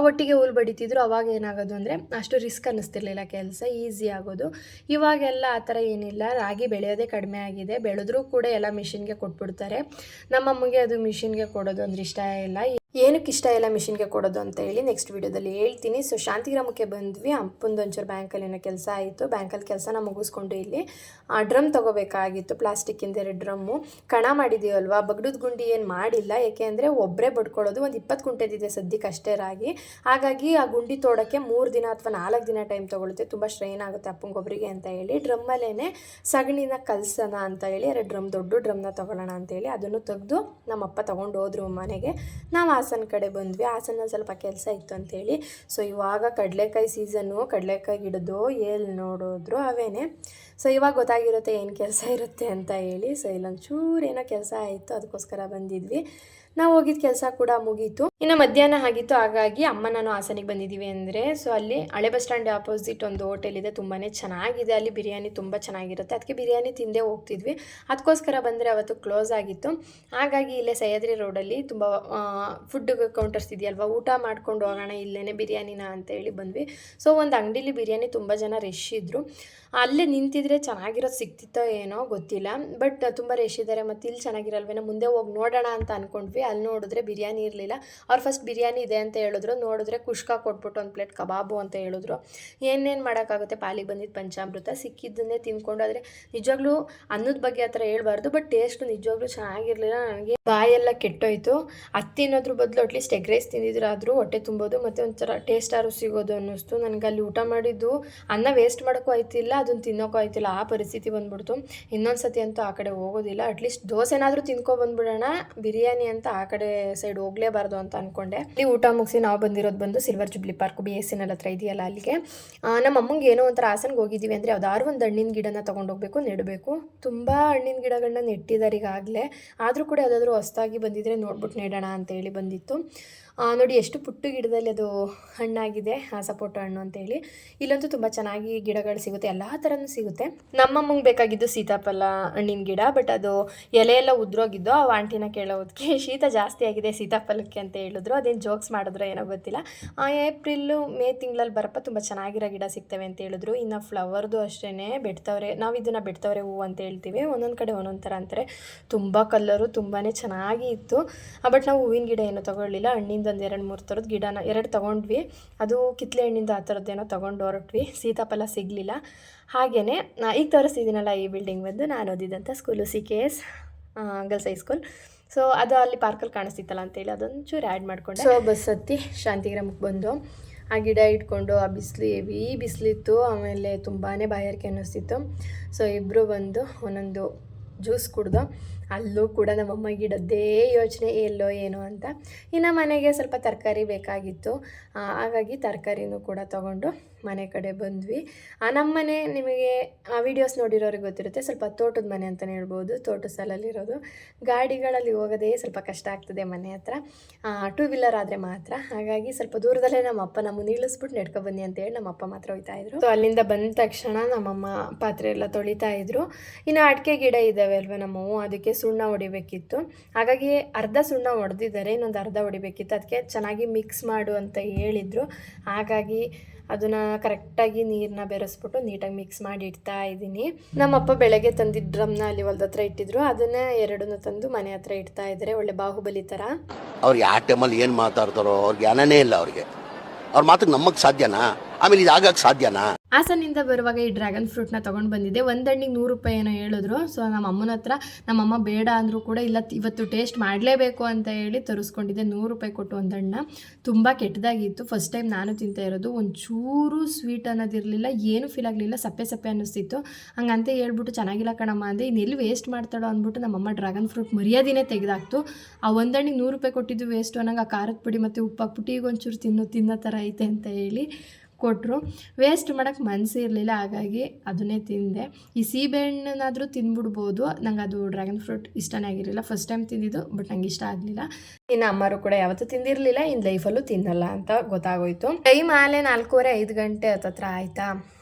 Speaker 1: ಒಟ್ಟಿಗೆ ಹುಲ್ ಬಡಿತಿದ್ರು. ಅವಾಗ ಏನಾಗೋದು ಅಂದರೆ ಅಷ್ಟು ರಿಸ್ಕ್ ಅನ್ನಿಸ್ತಿರ್ಲಿಲ್ಲ, ಕೆಲಸ ಈಸಿ ಆಗೋದು. ಇವಾಗೆಲ್ಲ ಆ ಥರ ಏನಿಲ್ಲ. ರಾಗಿ ಬೆಳೆಯೋದೇ ಕಡಿಮೆ ಆಗಿದೆ. ಬೆಳೆದ್ರೂ ಕೂಡ ಎಲ್ಲ ಮಿಷಿನ್ಗೆ ಕೊಟ್ಬಿಡ್ತಾರೆ. ನಮ್ಮಮ್ಮಗೆ ಅದು ಮಿಷಿನ್ಗೆ ಕೊಡೋದು ಅಂದ್ರೆ ಇಷ್ಟ ಇಲ್ಲ. ಏನಕ್ಕೆ ಇಷ್ಟ ಇಲ್ಲ ಮಿಷಿನ್ಗೆ ಕೊಡೋದು ಅಂತ ಹೇಳಿ ನೆಕ್ಸ್ಟ್ ವೀಡಿಯೋದಲ್ಲಿ ಹೇಳ್ತೀನಿ. ಸೊ ಶಾಂತಿಗ್ರಾಮಕ್ಕೆ ಬಂದ್ವಿ. ಅಪ್ಪಂದು ಒಂಚೂರು ಬ್ಯಾಂಕಲ್ಲಿ ಏನೋ ಕೆಲಸ ಆಯಿತು. ಬ್ಯಾಂಕಲ್ಲಿ ಕೆಲಸನ ಮುಗಿಸ್ಕೊಂಡು ಇಲ್ಲಿ ಡ್ರಮ್ ತೊಗೋಬೇಕಾಗಿತ್ತು. ಪ್ಲಾಸ್ಟಿಕ್ಕಿಂದ 2 ಡ್ರಮ್ಮು ಕಣ ಮಾಡಿದ್ದೀವಲ್ವಾ, ಬಗ್ಡದ ಗುಂಡಿ ಏನು ಮಾಡಿಲ್ಲ. ಏಕೆ ಅಂದರೆ ಒಬ್ಬರೇ ಬಡ್ಕೊಳ್ಳೋದು. ಒಂದು 20 ಕುಂಟೆದಿದೆ ಸದ್ಯಕ್ಕೆ ಅಷ್ಟೇ ರಾಗಿ. ಹಾಗಾಗಿ ಆ ಗುಂಡಿ ತೋಡೋಕ್ಕೆ 3 ದಿನ ಅಥವಾ 4 ದಿನ ಟೈಮ್ ತೊಗೊಳುತ್ತೆ. ತುಂಬ ಸ್ಟ್ರೈನ್ ಆಗುತ್ತೆ ಅಪ್ಪಂಗೊಬ್ಬರಿಗೆ ಅಂತ ಹೇಳಿ ಡ್ರಮ್ಮಲ್ಲೇ ಸಗಣಿನ ಕಲಸೋಣ ಅಂತ ಹೇಳಿ 2 ಡ್ರಮ್ ದೊಡ್ಡ ಡ್ರಮ್ನ ತೊಗೊಳ್ಳೋಣ ಅಂತೇಳಿ ಅದನ್ನು ತೆಗೆದು ನಮ್ಮಪ್ಪ ತೊಗೊಂಡು ಹೋದ್ರು ಮನೆಗೆ. ನಾವು ಹಾಸನ ಕಡೆ ಬಂದ್ವಿ. ಹಾಸನಲ್ಲಿ ಸ್ವಲ್ಪ ಕೆಲಸ ಇತ್ತು ಅಂಥೇಳಿ. ಸೊ ಇವಾಗ ಕಡಲೆಕಾಯಿ ಸೀಸನ್ನು, ಕಡಲೆಕಾಯಿ ಗಿಡದ್ದು ಎಲ್ಲಿ ನೋಡಿದ್ರು ಅವೇನೆ. ಸೊ ಇವಾಗ ಗೊತ್ತಾಗಿರುತ್ತೆ ಏನು ಕೆಲಸ ಇರುತ್ತೆ ಅಂತ ಹೇಳಿ. ಸೊ ಇಲ್ಲೊಂದು ಚೂರು ಏನೋ ಕೆಲಸ ಆಯಿತು, ಅದಕ್ಕೋಸ್ಕರ ಬಂದಿದ್ವಿ. ನಾವು ಹೋಗಿದ್ದ ಕೆಲಸ ಕೂಡ ಮುಗೀತು. ಇನ್ನು ಮಧ್ಯಾಹ್ನ ಆಗಿತ್ತು. ಹಾಗಾಗಿ ಅಮ್ಮ ನಾನು ಹಾಸನಿಗೆ ಬಂದಿದ್ದೀವಿ ಅಂದರೆ ಸೊ ಅಲ್ಲಿ ಹಳೆ ಬಸ್ ಸ್ಟ್ಯಾಂಡ್ ಆಪೋಸಿಟ್ ಒಂದು ಹೋಟೆಲ್ ಇದೆ, ತುಂಬಾ ಚೆನ್ನಾಗಿದೆ. ಅಲ್ಲಿ ಬಿರಿಯಾನಿ ತುಂಬ ಚೆನ್ನಾಗಿರುತ್ತೆ. ಅದಕ್ಕೆ ಬಿರಿಯಾನಿ ತಿಂದೇ ಹೋಗ್ತಿದ್ವಿ. ಅದಕ್ಕೋಸ್ಕರ ಬಂದರೆ ಅವತ್ತು ಕ್ಲೋಸ್ ಆಗಿತ್ತು. ಹಾಗಾಗಿ ಇಲ್ಲೇ ಸಹ್ಯಾದ್ರಿ ರೋಡಲ್ಲಿ ತುಂಬ ಫುಡ್ ಕೌಂಟರ್ಸ್ ಇದೆಯಲ್ವ, ಊಟ ಮಾಡ್ಕೊಂಡು ಹೋಗೋಣ ಇಲ್ಲೇ ಬಿರಿಯಾನಿನ ಅಂತೇಳಿ ಬಂದ್ವಿ. ಸೊ ಒಂದು ಅಂಗಡೀಲಿ ಬಿರಿಯಾನಿ ತುಂಬ ಜನ ರಶ್ ಇದ್ದರು. ಅಲ್ಲೇ ನಿಂತಿದ್ರೆ ಚೆನ್ನಾಗಿರೋದು ಸಿಗ್ತಿತ್ತೋ ಏನೋ ಗೊತ್ತಿಲ್ಲ, ಬಟ್ ತುಂಬ ರಶ್ ಇದ್ದಾರೆ. ಮತ್ತು ಇಲ್ಲಿ ಚೆನ್ನಾಗಿರಲ್ವೇನೋ, ಮುಂದೆ ಹೋಗಿ ನೋಡೋಣ ಅಂತ ಅಂದ್ಕೊಂಡ್ವಿ. ಅಲ್ಲಿ ನೋಡಿದ್ರೆ ಬಿರಿಯಾನಿ ಇರಲಿಲ್ಲ. ಅವ್ರು ಫಸ್ಟ್ ಬಿರಿಯಾನಿ ಇದೆ ಅಂತ ಹೇಳಿದ್ರು. ನೋಡಿದ್ರೆ ಕುಷ್ಕ ಕೊಟ್ಬಿಟ್ಟು ಒಂದು ಪ್ಲೇಟ್ ಕಬಾಬು ಅಂತ ಹೇಳಿದ್ರು. ಏನೇನು ಮಾಡೋಕ್ಕಾಗುತ್ತೆ, ಪಾಲಿಗೆ ಬಂದಿದ್ದು ಪಂಚಾಮೃತ, ಸಿಕ್ಕಿದ್ದನ್ನೇ ತಿಂದ್ಕೊಂಡು. ಆದರೆ ನಿಜವಾಗ್ಲೂ ಅನ್ನದ ಬಗ್ಗೆ ಆ ಥರ ಹೇಳ್ಬಾರ್ದು, ಬಟ್ ಟೇಸ್ಟು ನಿಜವಾಗ್ಲೂ ಚೆನ್ನಾಗಿರಲಿಲ್ಲ. ನನಗೆ ಬಾಯೆಲ್ಲ ಕೆಟ್ಟೋಯ್ತು. ಅದು ತಿನ್ನೋದ್ರ ಬದಲು ಅಟ್ಲೀಸ್ಟ್ ಎಗ್ ರೈಸ್ ತಿಂದಿದ್ರು ಆದರೂ ಹೊಟ್ಟೆ ತುಂಬೋದು ಮತ್ತು ಒಂಥರ ಟೇಸ್ಟಾರು ಸಿಗೋದು ಅನ್ನಿಸ್ತು. ನನಗೆ ಅಲ್ಲಿ ಊಟ ಮಾಡಿದ್ದು ಅನ್ನ ವೇಸ್ಟ್ ಮಾಡೋಕ್ಕೂ ಆಯ್ತಿಲ್ಲ, ಅದನ್ನು ತಿನ್ನೋಕ್ಕೂ ಆಯ್ತಿಲ್ಲ. ಆ ಪರಿಸ್ಥಿತಿ ಬಂದ್ಬಿಡ್ತು. ಇನ್ನೊಂದು ಸತಿ ಅಂತೂ ಆ ಕಡೆ ಹೋಗೋದಿಲ್ಲ. ಅಟ್ಲೀಸ್ಟ್ ದೋಸೆನಾದರೂ ತಿನ್ಕೊಬಂದ್ಬಿಡೋಣ, ಬಿರಿಯಾನಿ ಅಂತ ಆ ಕಡೆ ಸೈಡ್ ಹೋಗಲೇಬಾರ್ದು ಅಂತ ಅಂದ್ಕೊಂಡೆ. ಇಲ್ಲಿ ಊಟ ಮುಗಿಸಿ ನಾವು ಬಂದಿರೋದು ಬಂದು ಸಿಲ್ವರ್ ಜುಬ್ಲಿ ಪಾರ್ಕ್ BSNL ಹತ್ರ ಇದೆಯಲ್ಲ ಅಲ್ಲಿಗೆ. ನಮ್ಮ ಅಮ್ಮಂಗೆ ಏನೋ ಒಂಥರ ಹಾಸನ್ಗೆ ಹೋಗಿದ್ದೀವಿ ಅಂದರೆ ಯಾವ್ದಾದ್ರು ಒಂದು ಹಣ್ಣಿನ ಗಿಡನ ತೊಗೊಂಡೋಗ್ಬೇಕು, ನೆಡಬೇಕು. ತುಂಬ ಹಣ್ಣಿನ ಗಿಡಗಳನ್ನ ನೆಟ್ಟಿದ್ದಾರೆ ಈಗಾಗಲೇ. ಆದರೂ ಕೂಡ ಯಾವುದಾದ್ರೂ ಹೊಸ್ದಾಗಿ ಬಂದಿದ್ದರೆ ನೋಡ್ಬಿಟ್ಟು ನೆಡೋಣ ಅಂತೇಳಿ ಬಂದಿತ್ತು. ನೋಡಿ ಎಷ್ಟು ಪುಟ್ಟು ಗಿಡದಲ್ಲಿ ಅದು ಹಣ್ಣಾಗಿದೆ, ಸಪೋಟ ಹಣ್ಣು ಅಂತೇಳಿ. ಇಲ್ಲಂತೂ ತುಂಬ ಚೆನ್ನಾಗಿ ಗಿಡಗಳು ಸಿಗುತ್ತೆ, ಎಲ್ಲ ಥರನೂ ಸಿಗುತ್ತೆ. ನಮ್ಮಮ್ಮಂಗೆ ಬೇಕಾಗಿದ್ದು ಸೀತಾಫಲ ಹಣ್ಣಿನ ಗಿಡ, ಬಟ್ ಅದು ಎಲೆ ಎಲ್ಲ ಉದ್ರೋಗಿದ್ದು. ಆ ಆಂಟಿನ ಕೇಳೋದಕ್ಕೆ ಶೀತ ಜಾಸ್ತಿ ಆಗಿದೆ ಸೀತಾಫಲಕ್ಕೆ ಅಂತ ಹೇಳಿದ್ರು. ಅದೇನು ಜೋಕ್ಸ್ ಮಾಡಿದ್ರು ಏನೋ ಗೊತ್ತಿಲ್ಲ. ಏಪ್ರಿಲ್ಲು ಮೇ ತಿಂಗಳಲ್ಲಿ ಬರಪ್ಪ ತುಂಬ ಚೆನ್ನಾಗಿರೋ ಗಿಡ ಸಿಗ್ತವೆ ಅಂತ ಹೇಳಿದ್ರು. ಇನ್ನು ಫ್ಲವರ್ದು ಅಷ್ಟೇ ಬೆಡ್ತವ್ರೆ, ನಾವು ಇದನ್ನು ಬೆಡ್ತವ್ರೆ ಹೂವು ಅಂತ ಹೇಳ್ತೀವಿ. ಒಂದೊಂದು ಕಡೆ ಒಂದೊಂದು ಥರ ಅಂತಾರೆ. ತುಂಬ ಕಲರು ತುಂಬಾ ಚೆನ್ನಾಗಿ ಇತ್ತು. ಬಟ್ ನಾವು ಹೂವಿನ ಗಿಡ ಏನೂ ತೊಗೊಳ್ಳಿಲ್ಲ. ಹಣ್ಣಿಂದ ಒಂದು 2-3 ಥರದ ಗಿಡನ 2 ತೊಗೊಂಡ್ವಿ. ಅದು ಕಿತ್ತಲೆ ಹಣ್ಣಿಂದ ಆ ಥರದ್ದೇನೋ ತೊಗೊಂಡು ಹೊರಟ್ವಿ. ಸೀತಾಫಲ ಸಿಗಲಿಲ್ಲ. ಹಾಗೆಯೇ ಈಗ ತೋರಿಸ್ತಿದ್ದೀನಲ್ಲ ಈ ಬಿಲ್ಡಿಂಗ್ ಬಂದು ನಾನು ಓದಿದಂಥ school CKS girls high school. So ಅದು ಅಲ್ಲಿ ಪಾರ್ಕಲ್ಲಿ ಕಾಣಿಸ್ತಿತ್ತಲ್ಲ ಅಂತೇಳಿ ಅದೊಂಚೂರು ಆ್ಯಡ್ ಮಾಡಿಕೊಂಡೆ. ಸೊ ಬಸ್ ಹತ್ತಿ ಶಾಂತಿಗ್ರಾಮಕ್ಕೆ ಬಂದು ಆ ಗಿಡ ಇಟ್ಕೊಂಡು ಆ ಬಿಸಿಲು ಹೆವಿ ಬಿಸಿಲಿತ್ತು. ಆಮೇಲೆ ತುಂಬಾ ಬಾಯಾರಿಕೆ ಅನ್ನಿಸ್ತಿತ್ತು. ಸೊ ಇಬ್ಬರು ಬಂದು ಒಂದೊಂದು ಜ್ಯೂಸ್ ಕುಡ್ದು. ಅಲ್ಲೂ ಕೂಡ ನಮ್ಮಮ್ಮ ಗಿಡದ್ದೇ ಯೋಚನೆ ಎಲ್ಲೋ ಏನೋ ಅಂತ. ಇನ್ನು ಮನೆಗೆ ಸ್ವಲ್ಪ ತರಕಾರಿ ಬೇಕಾಗಿತ್ತು, ಹಾಗಾಗಿ ತರಕಾರಿನೂ ಕೂಡ ತೊಗೊಂಡು ಮನೆ ಕಡೆ ಬಂದ್ವಿ. ನಮ್ಮ ಮನೆ ನಿಮಗೆ ವೀಡಿಯೋಸ್ ನೋಡಿರೋರಿಗೆ ಗೊತ್ತಿರುತ್ತೆ, ಸ್ವಲ್ಪ ತೋಟದ ಮನೆ ಅಂತಲೇ ಹೇಳ್ಬೋದು. ತೋಟದ ಸ್ಥಳದಲ್ಲಿರೋದು. ಗಾಡಿಗಳಲ್ಲಿ ಹೋಗೋದೇ ಸ್ವಲ್ಪ ಕಷ್ಟ ಆಗ್ತದೆ ಮನೆ ಹತ್ರ, 2 ವೀಲರ್ ಆದರೆ ಮಾತ್ರ. ಹಾಗಾಗಿ ಸ್ವಲ್ಪ ದೂರದಲ್ಲೇ ನಮ್ಮಪ್ಪ ನಮ್ಮನ್ನು ಇಳಿಸ್ಬಿಟ್ಟು ನೆಡ್ಕೊಬನ್ನಿ ಅಂತೇಳಿ ನಮ್ಮಪ್ಪ ಮಾತ್ರ ಹೋಗ್ತಾಯಿದ್ರು. ಸೊ ಅಲ್ಲಿಂದ ಬಂದ ತಕ್ಷಣ ನಮ್ಮಮ್ಮ ಪಾತ್ರೆ ಎಲ್ಲ ತೊಳಿತಾಯಿದ್ರು. ಇನ್ನು ಅಡಿಕೆ ಗಿಡ ಇದ್ದಾವೆ ಅಲ್ವ ನಮ್ಮವು, ಅದಕ್ಕೆ ಸುಣ್ಣ ಹೊಡಿಬೇಕಿತ್ತು. ಹಾಗಾಗಿ ಅರ್ಧ ಸುಣ್ಣ ಹೊಡೆದಿದ್ದಾರೆ, ಇನ್ನೊಂದು ಅರ್ಧ ಹೊಡಿಬೇಕಿತ್ತು. ಅದಕ್ಕೆ ಚೆನ್ನಾಗಿ ಮಿಕ್ಸ್ ಮಾಡು ಅಂತ ಹೇಳಿದರು. ಹಾಗಾಗಿ ಅದನ್ನು ಕರೆಕ್ಟಾಗಿ ನೀರನ್ನ ಬೆರೆಸ್ಬಿಟ್ಟು ನೀಟಾಗಿ ಮಿಕ್ಸ್ ಮಾಡಿ ಇಡ್ತಾ ಇದ್ದೀನಿ. ನಮ್ಮಪ್ಪ ಬೆಳಗ್ಗೆ ತಂದಿದ್ದ ಡ್ರಮ್ನ ಅಲ್ಲಿ ಹೊಲದ ಹತ್ರ ಇಟ್ಟಿದ್ರು. ಅದನ್ನೇ 2 ತಂದು ಮನೆ ಹತ್ರ ಇಡ್ತಾ ಇದ್ದಾರೆ, ಒಳ್ಳೆ ಬಾಹುಬಲಿ ಥರ.
Speaker 6: ಅವ್ರಿಗೆ ಆ ಟೈಮಲ್ಲಿ ಏನು ಮಾತಾಡ್ತಾರೋ ಅವ್ರಿಗೆ ಜ್ಞಾನನೇ ಇಲ್ಲ. ಅವ್ರಿಗೆ ಅವ್ರ ಮಾತಿಗೆ ನಮಗೆ ಸಾಧ್ಯನಾ? ಆಮೇಲೆ ಇದು ಆಗಕ್ಕೆ ಸಾಧ್ಯನಾ?
Speaker 1: ಹಾಸನಿಂದ ಬರುವಾಗ ಈ ಡ್ರ್ಯಾಗನ್ ಫ್ರೂಟ್ನ ತೊಗೊಂಡು ಬಂದಿದ್ದೆ. ಒಂದು ಹಣ್ಣಿಗೆ 100 ರೂಪಾಯಿ ಏನೋ ಹೇಳಿದ್ರು. ಸೊ ನಮ್ಮ ಅಮ್ಮನ ಹತ್ರ ನಮ್ಮಮ್ಮ ಬೇಡ ಅಂದರೂ ಕೂಡ ಇಲ್ಲ ಇವತ್ತು ಟೇಸ್ಟ್ ಮಾಡಲೇಬೇಕು ಅಂತ ಹೇಳಿ ತರಿಸ್ಕೊಂಡಿದ್ದೆ. 100 ರೂಪಾಯಿ ಕೊಟ್ಟು ಒಂದು ಹಣ್ಣು. ತುಂಬ ಕೆಟ್ಟದಾಗಿತ್ತು. ಫಸ್ಟ್ ಟೈಮ್ ನಾನು ತಿಂತಾ ಇರೋದು. ಒಂಚೂರು ಸ್ವೀಟ್ ಅನ್ನೋದಿರಲಿಲ್ಲ, ಏನೂ ಫೀಲ್ ಆಗಲಿಲ್ಲ, ಸಪ್ಪೆ ಸಪ್ಪೆ ಅನ್ನಿಸ್ತಿತ್ತು. ಹಂಗಂತ ಹೇಳ್ಬಿಟ್ಟು ಚೆನ್ನಾಗಿಲ್ಲ ಕಣಮ್ಮ ಅಂದೆ. ಇನ್ನೆಲ್ಲಿ ವೇಸ್ಟ್ ಮಾಡ್ತಾಳೋ ಅಂದ್ಬಿಟ್ಟು ನಮ್ಮಮ್ಮ ಡ್ರ್ಯಾಗನ್ ಫ್ರೂಟ್ ಮರ್ಯಾದಿನೇ ತೆಗೆದಾಕ್ತು. ಆ ಒಂದು ಹಣ್ಣಿಗೆ 100 ರೂಪಾಯಿ ಕೊಟ್ಟಿದ್ದು ವೇಸ್ಟು ಅನ್ನಂಗೆ ಆ ಖಾರದ ಪುಡಿ ಮತ್ತು ಉಪ್ಪು ಹಾಕ್ಬಿಟ್ಟು ಈಗ ಒಂಚೂರು ತಿನ್ನೋ ಥರ ಐತೆ ಅಂತ ಹೇಳಿ ಕೊಟ್ಟರು. ವೇಸ್ಟ್ ಮಾಡೋಕ್ಕೆ ಮನಸ್ಸು ಇರಲಿಲ್ಲ, ಹಾಗಾಗಿ ಅದನ್ನೇ ತಿಂದೆ. ಈ ಸೀಬೆಹಣ್ಣನ್ನಾದರೂ ತಿಂದ್ಬಿಡ್ಬೋದು, ನಂಗೆ ಅದು ಡ್ರ್ಯಾಗನ್ ಫ್ರೂಟ್ ಇಷ್ಟನೇ ಆಗಿರಲಿಲ್ಲ. ಫಸ್ಟ್ ಟೈಮ್ ತಿಂದಿದ್ದು, ಬಟ್ ನಂಗೆ ಇಷ್ಟ ಆಗಲಿಲ್ಲ. ಇನ್ನು ಅಮ್ಮರು ಕೂಡ ಯಾವತ್ತೂ ತಿಂದಿರಲಿಲ್ಲ, ಇನ್ನು ಲೈಫಲ್ಲೂ ತಿನ್ನಲ್ಲ ಅಂತ ಗೊತ್ತಾಗೋಯ್ತು. ಟೈಮ್ ಆಲೆ 4:30-5 ಗಂಟೆ ಹತ್ತತ್ರ ಆಯಿತಾ.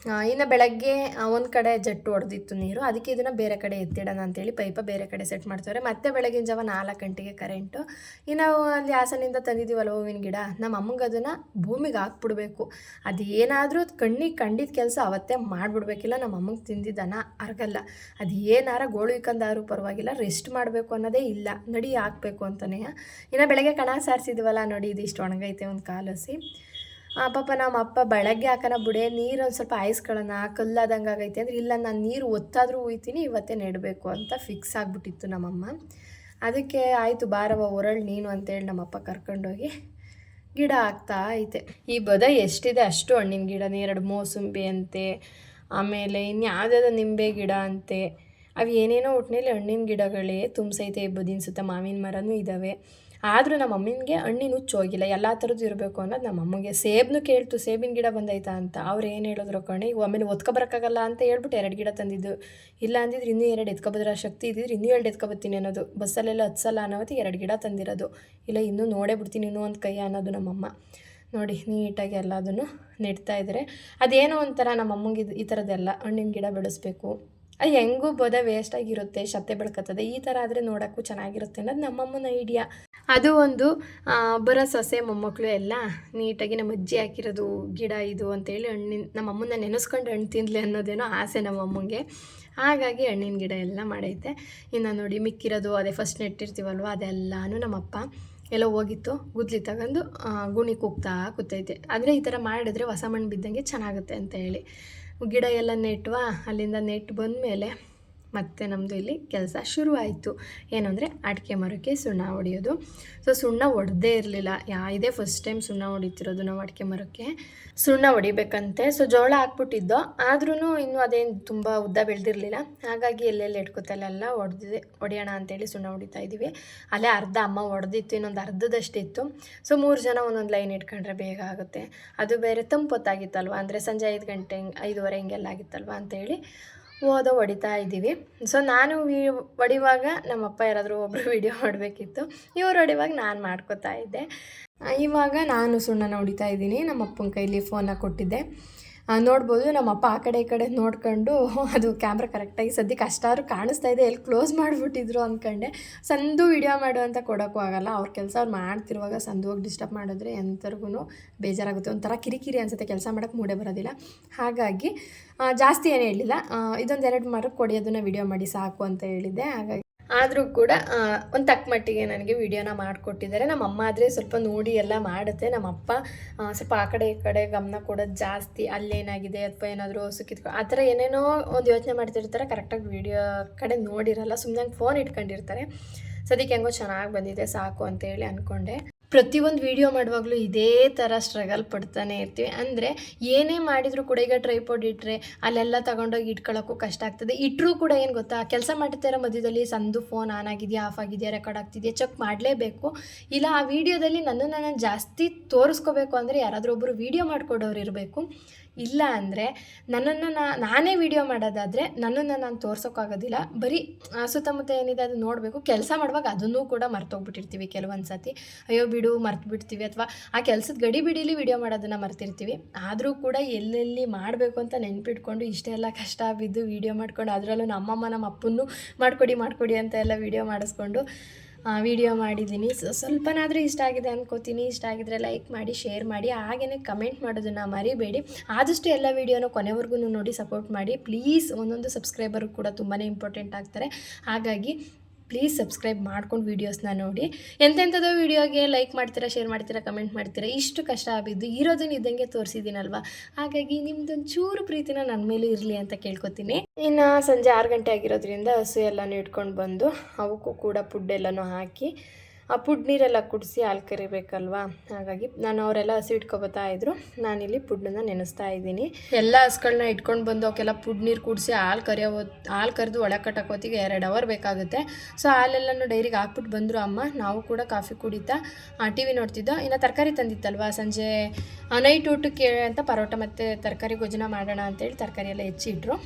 Speaker 1: ಇನ್ನು ಬೆಳಗ್ಗೆ ಒಂದು ಕಡೆ ಜಟ್ಟು ಹೊಡೆದಿತ್ತು ನೀರು, ಅದಕ್ಕೆ ಇದನ್ನು ಬೇರೆ ಕಡೆ ಎತ್ತಿಡೋಣ ಅಂತೇಳಿ ಪೈಪ ಬೇರೆ ಕಡೆ ಸೆಟ್ ಮಾಡ್ತಾರೆ. ಮತ್ತೆ ಬೆಳಗಿನ ಜಾವ 4 ಗಂಟೆಗೆ ಕರೆಂಟು. ಇನ್ನು ಅಲ್ಲಿ ಹಾಸನಿಂದ ತಂದಿದ್ದೀವಲ್ಲ ಹೂವಿನ ಗಿಡ, ನಮ್ಮ ಅಮ್ಮಂಗೆ ಅದನ್ನು ಭೂಮಿಗೆ ಹಾಕ್ಬಿಡ್ಬೇಕು. ಅದು ಏನಾದರೂ ಕಣ್ಣಿಗೆ ಕಂಡಿದ್ದ ಕೆಲಸ ಅವತ್ತೇ ಮಾಡಿಬಿಡ್ಬೇಕಿಲ್ಲ. ನಮ್ಮ ಅಮ್ಮಂಗೆ ತಿಂದಿದ್ದನ ಅರ್ಗಲ್ಲ. ಅದು ಏನಾರ ಗೋಳು ಇಕ್ಕಂದಾದ್ರೂ ಪರವಾಗಿಲ್ಲ, ರೆಸ್ಟ್ ಮಾಡಬೇಕು ಅನ್ನೋದೇ ಇಲ್ಲ, ನಡಿ ಹಾಕಬೇಕು ಅಂತಲೇ. ಇನ್ನು ಬೆಳಗ್ಗೆ ಕಣ ಸಾರಿಸಿದ್ವಲ್ಲ ನೋಡಿ, ಇದು ಇಷ್ಟು ಒಣಗೈತೆ ಒಂದು ಕಾಲು ಹಸಿ. ಪಾಪ ನಮ್ಮ ಅಪ್ಪ ಬೆಳಗ್ಗೆ ಹಾಕೋಣ ಬಿಡೆ, ನೀರು ಒಂದು ಸ್ವಲ್ಪ ಆಯಿಸ್ಕೊಳ್ಳೋಣ, ಕಲ್ಲಾದಂಗೆ ಆಗೈತೆ ಅಂದರೆ, ಇಲ್ಲ ನಾನು ನೀರು ಒತ್ತಾದರೂ ಹೋಯ್ತೀನಿ, ಇವತ್ತೇ ನೆಡಬೇಕು ಅಂತ ಫಿಕ್ಸ್ ಆಗಿಬಿಟ್ಟಿತ್ತು ನಮ್ಮಮ್ಮ. ಅದಕ್ಕೆ ಆಯಿತು ಬಾರವ ಹೊರಳು ನೀನು ಅಂತೇಳಿ ನಮ್ಮಪ್ಪ ಕರ್ಕೊಂಡೋಗಿ ಗಿಡ ಹಾಕ್ತಾ ಐತೆ. ಈ ಬದ ಎಷ್ಟಿದೆ ಅಷ್ಟು ಹಣ್ಣಿನ ಗಿಡನೇ, 2 ಮೋಸಂಬಿ ಅಂತೆ, ಆಮೇಲೆ ಇನ್ಯಾವುದಾದ್ರು ನಿಂಬೆ ಗಿಡ ಅಂತೆ, ಅವು ಏನೇನೋ ಒಟ್ಟಿನಲ್ಲಿ ಹಣ್ಣಿನ ಗಿಡಗಳೇ ತುಂಬಿಸೈತೆ. ಈ ಬದಿನ ಸುತ್ತ ಮಾವಿನ ಮರನೂ ಇದ್ದಾವೆ. ಆದರೂ ನಮ್ಮ ಅಮ್ಮನಿಗೆ ಹಣ್ಣಿನ ಹುಚ್ಚು ಹೋಗಿಲ್ಲ, ಎಲ್ಲ ಥರದ್ದು ಇರಬೇಕು ಅನ್ನೋದು ನಮ್ಮ ಅಮ್ಮಗೆ. ಸೇಬನ್ನು ಕೇಳ್ತು, ಸೇಬಿನ ಗಿಡ ಬಂದೈತಾ ಅಂತ. ಅವ್ರು ಏನು ಹೇಳಿದ್ರು ಕಣೆ, ಈಗ ಆಮೇಲೆ ಒತ್ಕೊಬರೋಕ್ಕಾಗಲ್ಲ ಅಂತ ಹೇಳ್ಬಿಟ್ಟು 2 ಗಿಡ ತಂದಿದ್ದು. ಇಲ್ಲ ಅಂದಿದ್ರೆ ಇನ್ನೂ 2 ಎತ್ಕೊಬದ್ರ ಶಕ್ತಿ ಇದ್ದಿದ್ರೆ ಇನ್ನೂ 2 ಎತ್ಕೊಬತ್ತೀನಿ ಅನ್ನೋದು. ಬಸ್ಸಲ್ಲೆಲ್ಲ ಹತ್ಸಲ್ಲ ಅನ್ನೋವತ್ತಿಗೆ 2 ಗಿಡ ತಂದಿರೋದು. ಇಲ್ಲ ಇನ್ನೂ ನೋಡೇ ಬಿಡ್ತೀನಿ ಇನ್ನೂ ಒಂದು ಕೈ ಅನ್ನೋದು ನಮ್ಮಮ್ಮ. ನೋಡಿ ನೀಟಾಗಿ ಎಲ್ಲದನ್ನು ನೆಡ್ತಾ ಇದ್ದಾರೆ. ಅದೇನೋ ಒಂಥರ ನಮ್ಮ ಅಮ್ಮಂಗೆ ಈ ಥರದ್ದೆಲ್ಲ ಹಣ್ಣಿನ ಗಿಡ ಬೆಳೆಸ್ಬೇಕು, ಅದು ಹೆಂಗೂ ಬೋದ ವೇಸ್ಟಾಗಿರುತ್ತೆ, ಶತ್ತೆ ಬೆಳ್ಕತ್ತದೆ, ಈ ಥರ ಆದರೆ ನೋಡೋಕ್ಕೂ ಚೆನ್ನಾಗಿರುತ್ತೆ ಅನ್ನೋದು ನಮ್ಮಮ್ಮನ ಐಡಿಯಾ. ಅದು ಒಂದು ಬರೋ ಸೊಸೆ ಮೊಮ್ಮಕ್ಕಳು ಎಲ್ಲ ನೀಟಾಗಿ ನಮ್ಮ ಅಜ್ಜಿ ಹಾಕಿರೋದು ಗಿಡ ಇದು ಅಂತೇಳಿ ನಮ್ಮಮ್ಮನ ನೆನೆಸ್ಕೊಂಡು ಹಣ್ಣು ತಿನ್ನಲಿ ಅನ್ನೋದೇನೋ ಆಸೆ ನಮ್ಮಮ್ಮಂಗೆ. ಹಾಗಾಗಿ ಹಣ್ಣಿನ ಗಿಡ ಎಲ್ಲ ಮಾಡೈತೆ. ಇನ್ನು ನೋಡಿ ಮಿಕ್ಕಿರೋದು ಅದೇ ಫಸ್ಟ್ ನೆಟ್ಟಿರ್ತೀವಲ್ವ, ಅದೆಲ್ಲನೂ ನಮ್ಮಪ್ಪ ಎಲ್ಲ ಹೋಗಿತ್ತು ಗುದ್ಲಿ ತಗೊಂಡು ಗುಣಿ ಕೂಗ್ತಾ ಕೂತೈತೆ. ಅಂದರೆ ಈ ಥರ ಮಾಡಿದ್ರೆ ಹೊಸ ಮಣ್ಣು ಬಿದ್ದಂಗೆ ಚೆನ್ನಾಗುತ್ತೆ ಅಂತ ಹೇಳಿ ಗಿಡ ಎಲ್ಲ ನೆಟ್ವಾ. ಅಲ್ಲಿಂದ ನೆಟ್ಟು ಬಂದಮೇಲೆ ಮತ್ತು ನಮ್ಮದು ಇಲ್ಲಿ ಕೆಲಸ ಶುರುವಾಯಿತು. ಏನು ಅಂದರೆ ಅಡಿಕೆ ಮರಕ್ಕೆ ಸುಣ್ಣ ಹೊಡೆಯೋದು. ಸೊ ಸುಣ್ಣ ಹೊಡೆದೇ ಇರಲಿಲ್ಲ, ಇದೇ ಫಸ್ಟ್ ಟೈಮ್ ಸುಣ್ಣ ಹೊಡಿತಿರೋದು ನಾವು ಅಡಿಕೆ ಮರಕ್ಕೆ. ಸುಣ್ಣ ಹೊಡಿಬೇಕಂತೆ. ಸೊ ಜೋಳ ಹಾಕ್ಬಿಟ್ಟಿದ್ದೋ, ಆದ್ರೂ ಇನ್ನೂ ಅದೇನು ತುಂಬ ಉದ್ದ ಬೆಳೆದಿರಲಿಲ್ಲ. ಹಾಗಾಗಿ ಎಲ್ಲೆಲ್ಲಿ ಎಟ್ಕೊತಲ್ಲೆಲ್ಲ ಹೊಡೆಯೋಣ ಅಂತೇಳಿ ಸುಣ್ಣ ಹೊಡಿತಾ ಇದ್ದೀವಿ. ಅಲ್ಲೇ ಅರ್ಧ ಅಮ್ಮ ಹೊಡೆದಿತ್ತು, ಇನ್ನೊಂದು ಅರ್ಧದಷ್ಟಿತ್ತು. ಸೊ 3 ಜನ ಒಂದೊಂದು ಲೈನ್ ಇಟ್ಕೊಂಡ್ರೆ ಬೇಗ ಆಗುತ್ತೆ. ಅದು ಬೇರೆ ತಂಪೊತ್ತಾಗಿತ್ತಲ್ವ, ಅಂದರೆ ಸಂಜೆ 5 ಗಂಟೆ 5:30 ಹಿಂಗೆಲ್ಲ ಆಗಿತ್ತಲ್ವ ಅಂತೇಳಿ ಹೊಡಿತಾ ಇದ್ದೀವಿ. ಸೊ ನಾನು ಹೊಡಿವಾಗ ನಮ್ಮಪ್ಪ ಯಾರಾದರೂ ಒಬ್ಬರು ವೀಡಿಯೋ ಮಾಡಬೇಕಿತ್ತು, ಇವ್ರು ಹೊಡಿವಾಗ ನಾನು ಮಾಡ್ಕೋತಾ ಇದ್ದೆ. ಇವಾಗ ನಾನು ಸುಣ್ಣನ ಹೊಡಿತಾ ಇದ್ದೀನಿ. ನಮ್ಮಪ್ಪನ ಕೈಲಿ ಫೋನ ಕೊಟ್ಟಿದ್ದೆ. ನೋಡ್ಬೋದು ನಮ್ಮಪ್ಪ ಆ ಕಡೆ ಈ ಕಡೆ ನೋಡ್ಕೊಂಡು, ಅದು ಕ್ಯಾಮ್ರಾ ಕರೆಕ್ಟಾಗಿ ಸದ್ಯಕ್ಕೆ ಅಷ್ಟಾದ್ರೂ ಕಾಣಿಸ್ತಾ ಇದೆ, ಎಲ್ಲಿ ಕ್ಲೋಸ್ ಮಾಡಿಬಿಟ್ಟಿದ್ರು ಅಂದ್ಕೊಂಡೆ. ಸಂದು ವಿಡಿಯೋ ಮಾಡು ಅಂತ ಕೊಡೋಕ್ಕೂ ಆಗೋಲ್ಲ, ಅವ್ರ ಕೆಲಸ ಅವ್ರು ಮಾಡ್ತಿರುವಾಗ ಸಂದು ಹೋಗಿ ಡಿಸ್ಟರ್ಬ್ ಮಾಡಿದ್ರೆ ಎಂಥರ್ಗೂ ಬೇಜಾರಾಗುತ್ತೆ, ಒಂಥರ ಕಿರಿಕಿರಿ ಅನಿಸುತ್ತೆ, ಕೆಲಸ ಮಾಡೋಕ್ಕೆ ಮೂಡೇ ಬರೋದಿಲ್ಲ. ಹಾಗಾಗಿ ಜಾಸ್ತಿ ಏನು ಹೇಳಿಲ್ಲ, ಇದೊಂದು 2 ಮರಕ್ಕೆ ಹೊಡೆಯೋದನ್ನ ವಿಡಿಯೋ ಮಾಡಿ ಸಾಕು ಅಂತ ಹೇಳಿದ್ದೆ. ಹಾಗಾಗಿ ಆದರೂ ಕೂಡ ಒಂದು ತಕ್ಕ ಮಟ್ಟಿಗೆ ನನಗೆ ವಿಡಿಯೋನ ಮಾಡಿಕೊಟ್ಟಿದ್ದಾರೆ. ನಮ್ಮಮ್ಮ ಆದರೆ ಸ್ವಲ್ಪ ನೋಡಿ ಎಲ್ಲ ಮಾಡುತ್ತೆ. ನಮ್ಮಪ್ಪ ಸ್ವಲ್ಪ ಆ ಕಡೆ ಈ ಕಡೆ ಗಮನ ಕೊಡೋದು ಜಾಸ್ತಿ, ಅಲ್ಲೇನಾಗಿದೆ ಅಥವಾ ಏನಾದರೂ ಸುಕ್ಕಿದ್ಕೊ ಆ ಥರ ಏನೇನೋ ಒಂದು ಯೋಚನೆ ಮಾಡ್ತಿರ್ತಾರೆ. ಕರೆಕ್ಟಾಗಿ ವಿಡಿಯೋ ಕಡೆ ನೋಡಿರಲ್ಲ, ಸುಮ್ಮನೆ ಫೋನ್ ಇಟ್ಕೊಂಡಿರ್ತಾರೆ. ಸದ್ಯಕ್ಕೆ ಹೆಂಗೋ ಚೆನ್ನಾಗಿ ಬಂದಿದೆ ಸಾಕು ಅಂತೇಳಿ ಅಂದ್ಕೊಂಡೆ. ಪ್ರತಿಯೊಂದು ವೀಡಿಯೋ ಮಾಡುವಾಗಲೂ ಇದೇ ಥರ ಸ್ಟ್ರಗಲ್ ಪಡ್ತಾನೆ ಇರ್ತೀವಿ. ಅಂದರೆ ಏನೇ ಮಾಡಿದರೂ ಕೂಡ, ಈಗ ಟ್ರೈಪಾಡ್ ಇಟ್ಟರೆ ಅಲ್ಲೆಲ್ಲ ತಗೊಂಡೋಗಿ ಇಟ್ಕೊಳ್ಳೋಕ್ಕೂ ಕಷ್ಟ ಆಗ್ತದೆ. ಇಟ್ಟರೂ ಕೂಡ ಏನು ಗೊತ್ತಾ, ಕೆಲಸ ಮಾಡ್ತಿರೋ ಮಧ್ಯದಲ್ಲಿ ಸಂದು ಫೋನ್ ಆನ್ ಆಗಿದೆಯಾ ಆಫ್ ಆಗಿದೆಯಾ ರೆಕಾರ್ಡ್ ಆಗ್ತಿದೆಯಾ ಚೆಕ್ ಮಾಡಲೇಬೇಕು. ಇಲ್ಲ ಆ ವಿಡಿಯೋದಲ್ಲಿ ನಾನು ಜಾಸ್ತಿ ತೋರಿಸ್ಕೋಬೇಕು ಅಂದರೆ ಯಾರಾದರೂ ಒಬ್ಬರು ವೀಡಿಯೋ ಮಾಡಿಕೊಡೋರು ಇರಬೇಕು. ಇಲ್ಲ ಅಂದರೆ ನನ್ನನ್ನು ನಾನೇ ವೀಡಿಯೋ ಮಾಡೋದಾದರೆ ನನ್ನನ್ನು ನಾನು ತೋರ್ಸೋಕ್ಕಾಗೋದಿಲ್ಲ. ಬರೀ ಸುತ್ತಮುತ್ತ ಏನಿದೆ ಅದು ನೋಡಬೇಕು. ಕೆಲಸ ಮಾಡುವಾಗ ಅದನ್ನೂ ಕೂಡ ಮರ್ತೋಗ್ಬಿಟ್ಟಿರ್ತೀವಿ ಕೆಲವೊಂದು ಸತಿ. ಅಯ್ಯೋ ಬಿಡು ಮರ್ತು ಬಿಡ್ತೀವಿ, ಅಥವಾ ಆ ಕೆಲಸದ ಗಡಿ ಬಿಡೀಲಿ ವೀಡಿಯೋ ಮಾಡೋದನ್ನು ಮರ್ತಿರ್ತೀವಿ. ಆದರೂ ಕೂಡ ಎಲ್ಲೆಲ್ಲಿ ಮಾಡಬೇಕು ಅಂತ ನೆನ್ಪಿಟ್ಕೊಂಡು ಇಷ್ಟೆಲ್ಲ ಕಷ್ಟ ಬಿದ್ದು ವೀಡಿಯೋ ಮಾಡ್ಕೊಂಡು, ಅದರಲ್ಲೂ ನಮ್ಮಮ್ಮ ನಮ್ಮ ಅಪ್ಪನ್ನು ಮಾಡಿಕೊಡಿ ಅಂತ ಎಲ್ಲ ವೀಡಿಯೋ ಮಾಡಿಸ್ಕೊಂಡು ವೀಡಿಯೋ ಮಾಡಿದ್ದೀನಿ. ಸ್ವಲ್ಪನಾದರೂ ಇಷ್ಟ ಆಗಿದೆ ಅಂದ್ಕೋತೀನಿ. ಇಷ್ಟ ಆಗಿದ್ರೆ ಲೈಕ್ ಮಾಡಿ, ಶೇರ್ ಮಾಡಿ, ಹಾಗೆಯೇ ಕಮೆಂಟ್ ಮಾಡೋದನ್ನು ಮರಿಬೇಡಿ. ಆದಷ್ಟು ಎಲ್ಲ ವೀಡಿಯೋನ ಕೊನೆವರೆಗೂ ನೋಡಿ ಸಪೋರ್ಟ್ ಮಾಡಿ ಪ್ಲೀಸ್. ಒಂದೊಂದು ಸಬ್ಸ್ಕ್ರೈಬರು ಕೂಡ ತುಂಬಾ ಇಂಪಾರ್ಟೆಂಟ್ ಆಗ್ತಾರೆ. ಹಾಗಾಗಿ ಪ್ಲೀಸ್ ಸಬ್ಸ್ಕ್ರೈಬ್ ಮಾಡ್ಕೊಂಡು ವೀಡಿಯೋಸ್ನ ನೋಡಿ. ಎಂತೆಂಥದ್ದು ವೀಡಿಯೋಗೆ ಲೈಕ್ ಮಾಡ್ತೀರಾ, ಶೇರ್ ಮಾಡ್ತೀರಾ, ಕಮೆಂಟ್ ಮಾಡ್ತೀರಾ. ಇಷ್ಟು ಕಷ್ಟ ಬಿದ್ದು ಇರೋದನ್ನ ಇದ್ದಂಗೆ ತೋರಿಸಿದ್ದೀನಲ್ವ, ಹಾಗಾಗಿ ನಿಮ್ದೊಂದು ಚೂರು ಪ್ರೀತಿನ ನನ್ನ ಮೇಲೆ ಇರಲಿ ಅಂತ ಕೇಳ್ಕೊತೀನಿ. ಇನ್ನು ಸಂಜೆ 6 ಗಂಟೆ ಆಗಿರೋದ್ರಿಂದ ಹಸು ಎಲ್ಲನೂ ಇಟ್ಕೊಂಡು ಬಂದು ಅವಕ್ಕೂ ಕೂಡ ಫುಡ್ ಎಲ್ಲನೂ ಹಾಕಿ ಆ ಪುಡ್ ನೀರೆಲ್ಲ ಕುಡಿಸಿ ಹಾಲು ಕರಿಬೇಕಲ್ವಾ. ಹಾಗಾಗಿ ಅವರೆಲ್ಲ ಹಸು ಇಟ್ಕೊಬತ್ತಾ ಇದ್ರು, ನಾನಿಲ್ಲಿ ಪುಡ್ಡನ್ನ ನೆನೆಸ್ತಾ ಇದ್ದೀನಿ. ಎಲ್ಲ ಹಸುಗಳನ್ನ ಇಟ್ಕೊಂಡು ಬಂದು ಅವಕ್ಕೆಲ್ಲ ಪುಡ್ ನೀರು ಕುಡಿಸಿ ಹಾಲು ಕರೆದು ಒಳಗೆ ಕಟ್ಟೋಕೋತಿಗೆ 2 ಅವರ್ ಬೇಕಾಗುತ್ತೆ. ಸೊ ಹಾಲೆಲ್ಲನೂ ಡೈರಿಗೆ ಹಾಕ್ಬಿಟ್ಟು ಬಂದರು ಅಮ್ಮ. ನಾವು ಕೂಡ ಕಾಫಿ ಕುಡಿತಾ TV ನೋಡ್ತಿದ್ದೋ. ಇನ್ನು ತರಕಾರಿ ತಂದಿತ್ತಲ್ವ, ಸಂಜೆ ನೈಟ್ ಊಟಕ್ಕೆ ಅಂತ ಪರೋಟ ಮತ್ತು ತರಕಾರಿ ಗೊಜ್ಜನ ಮಾಡೋಣ ಅಂತೇಳಿ ತರಕಾರಿ ಎಲ್ಲ ಹೆಚ್ಚಿಟ್ರು.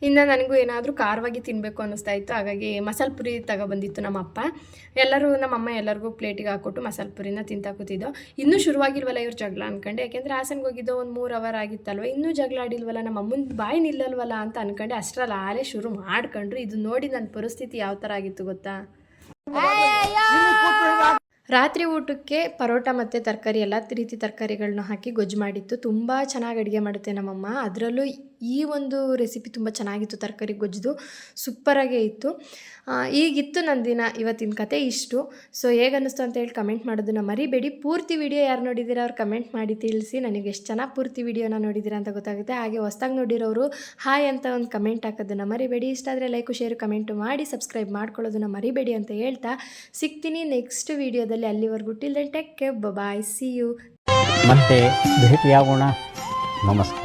Speaker 1: ಇನ್ನು ನನಗೂ ಏನಾದರೂ ಖಾರವಾಗಿ ತಿನ್ನಬೇಕು ಅನ್ನಿಸ್ತಾ ಇತ್ತು. ಹಾಗಾಗಿ ಮಸಾಲೆ ಪುರಿ ತಗೊಬಂದಿತ್ತು ನಮ್ಮಪ್ಪ. ನಮ್ಮಮ್ಮ ಎಲ್ಲರಿಗೂ ಪ್ಲೇಟಿಗೆ ಹಾಕ್ಕೊಟ್ಟು ಮಸಾಲೆ ಪುರಿನ ತಿಂತಾ ಕೂತಿದ್ದೋ. ಇನ್ನೂ ಶುರುವಾಗಿಲ್ವಲ್ಲ ಇವ್ರು ಜಗಳ ಅಂದ್ಕೊಂಡೆ. ಯಾಕೆಂದರೆ ಹಾಸನ್ಗೆ ಹೋಗಿದ್ದೋ ಒಂದು 3 ಅವರ್ ಆಗಿತ್ತಲ್ವ, ಇನ್ನೂ ಜಗಳ ಆಡಿಲ್ವಲ್ಲ, ನಮ್ಮ ಅಮ್ಮನ ಬಾಯಿ ನಿಲ್ಲಲ್ವಲ್ಲ ಅಂತ ಅಂದ್ಕೊಂಡೆ. ಅಷ್ಟರಲ್ಲಿ ಆಲೇ ಶುರು ಮಾಡ್ಕೊಂಡ್ರು. ಇದು ನೋಡಿ ನನ್ನ ಪರಿಸ್ಥಿತಿ ಯಾವ ಥರ ಆಗಿತ್ತು ಗೊತ್ತಾ. ರಾತ್ರಿ ಊಟಕ್ಕೆ ಪರೋಟ ಮತ್ತು ತರಕಾರಿ ಎಲ್ಲ ರೀತಿ ತರಕಾರಿಗಳನ್ನ ಹಾಕಿ ಗೊಜ್ಜು ಮಾಡಿತ್ತು. ತುಂಬ ಚೆನ್ನಾಗಿ ಅಡುಗೆ ಮಾಡುತ್ತೆ ನಮ್ಮಮ್ಮ. ಅದರಲ್ಲೂ ಈ ಒಂದು ರೆಸಿಪಿ ತುಂಬ ಚೆನ್ನಾಗಿತ್ತು, ತರಕಾರಿ ಗೊಜ್ಜುದು ಸೂಪರಾಗೇ ಇತ್ತು. ಈಗಿತ್ತು ನನ್ನ ದಿನ, ಇವತ್ತಿನ ಕತೆ ಇಷ್ಟು. ಸೊ ಹೇಗೆ ಅನ್ನಿಸ್ತು ಅಂತ ಹೇಳಿ ಕಮೆಂಟ್ ಮಾಡೋದನ್ನ ಮರಿಬೇಡಿ. ಪೂರ್ತಿ ವಿಡಿಯೋ ಯಾರು ನೋಡಿದ್ದೀರಾ ಅವ್ರು ಕಮೆಂಟ್ ಮಾಡಿ ತಿಳಿಸಿ, ನನಗೆ ಎಷ್ಟು ಚೆನ್ನಾಗಿ ಪೂರ್ತಿ ವಿಡಿಯೋನ ನೋಡಿದ್ದೀರಾ ಅಂತ ಗೊತ್ತಾಗುತ್ತೆ. ಹಾಗೆ ಹೊಸ್ದಾಗಿ ನೋಡಿರೋರು ಹಾಯ್ ಅಂತ ಒಂದು ಕಮೆಂಟ್ ಹಾಕೋದನ್ನು ಮರಿಬೇಡಿ. ಇಷ್ಟ ಆದರೆ ಲೈಕು ಶೇರು ಕಮೆಂಟು ಮಾಡಿ ಸಬ್ಸ್ಕ್ರೈಬ್ ಮಾಡ್ಕೊಳ್ಳೋದನ್ನು ಮರಿಬೇಡಿ ಅಂತ ಹೇಳ್ತಾ ಸಿಗ್ತೀನಿ ನೆಕ್ಸ್ಟ್ ವಿಡಿಯೋದಲ್ಲಿ. ಅಲ್ಲಿವರೆಗೂ till then take care, bye, see you.
Speaker 7: ಮತ್ತೆ ಭೇಟಿಯಾಗೋಣ. ನಮಸ್ಕಾರ.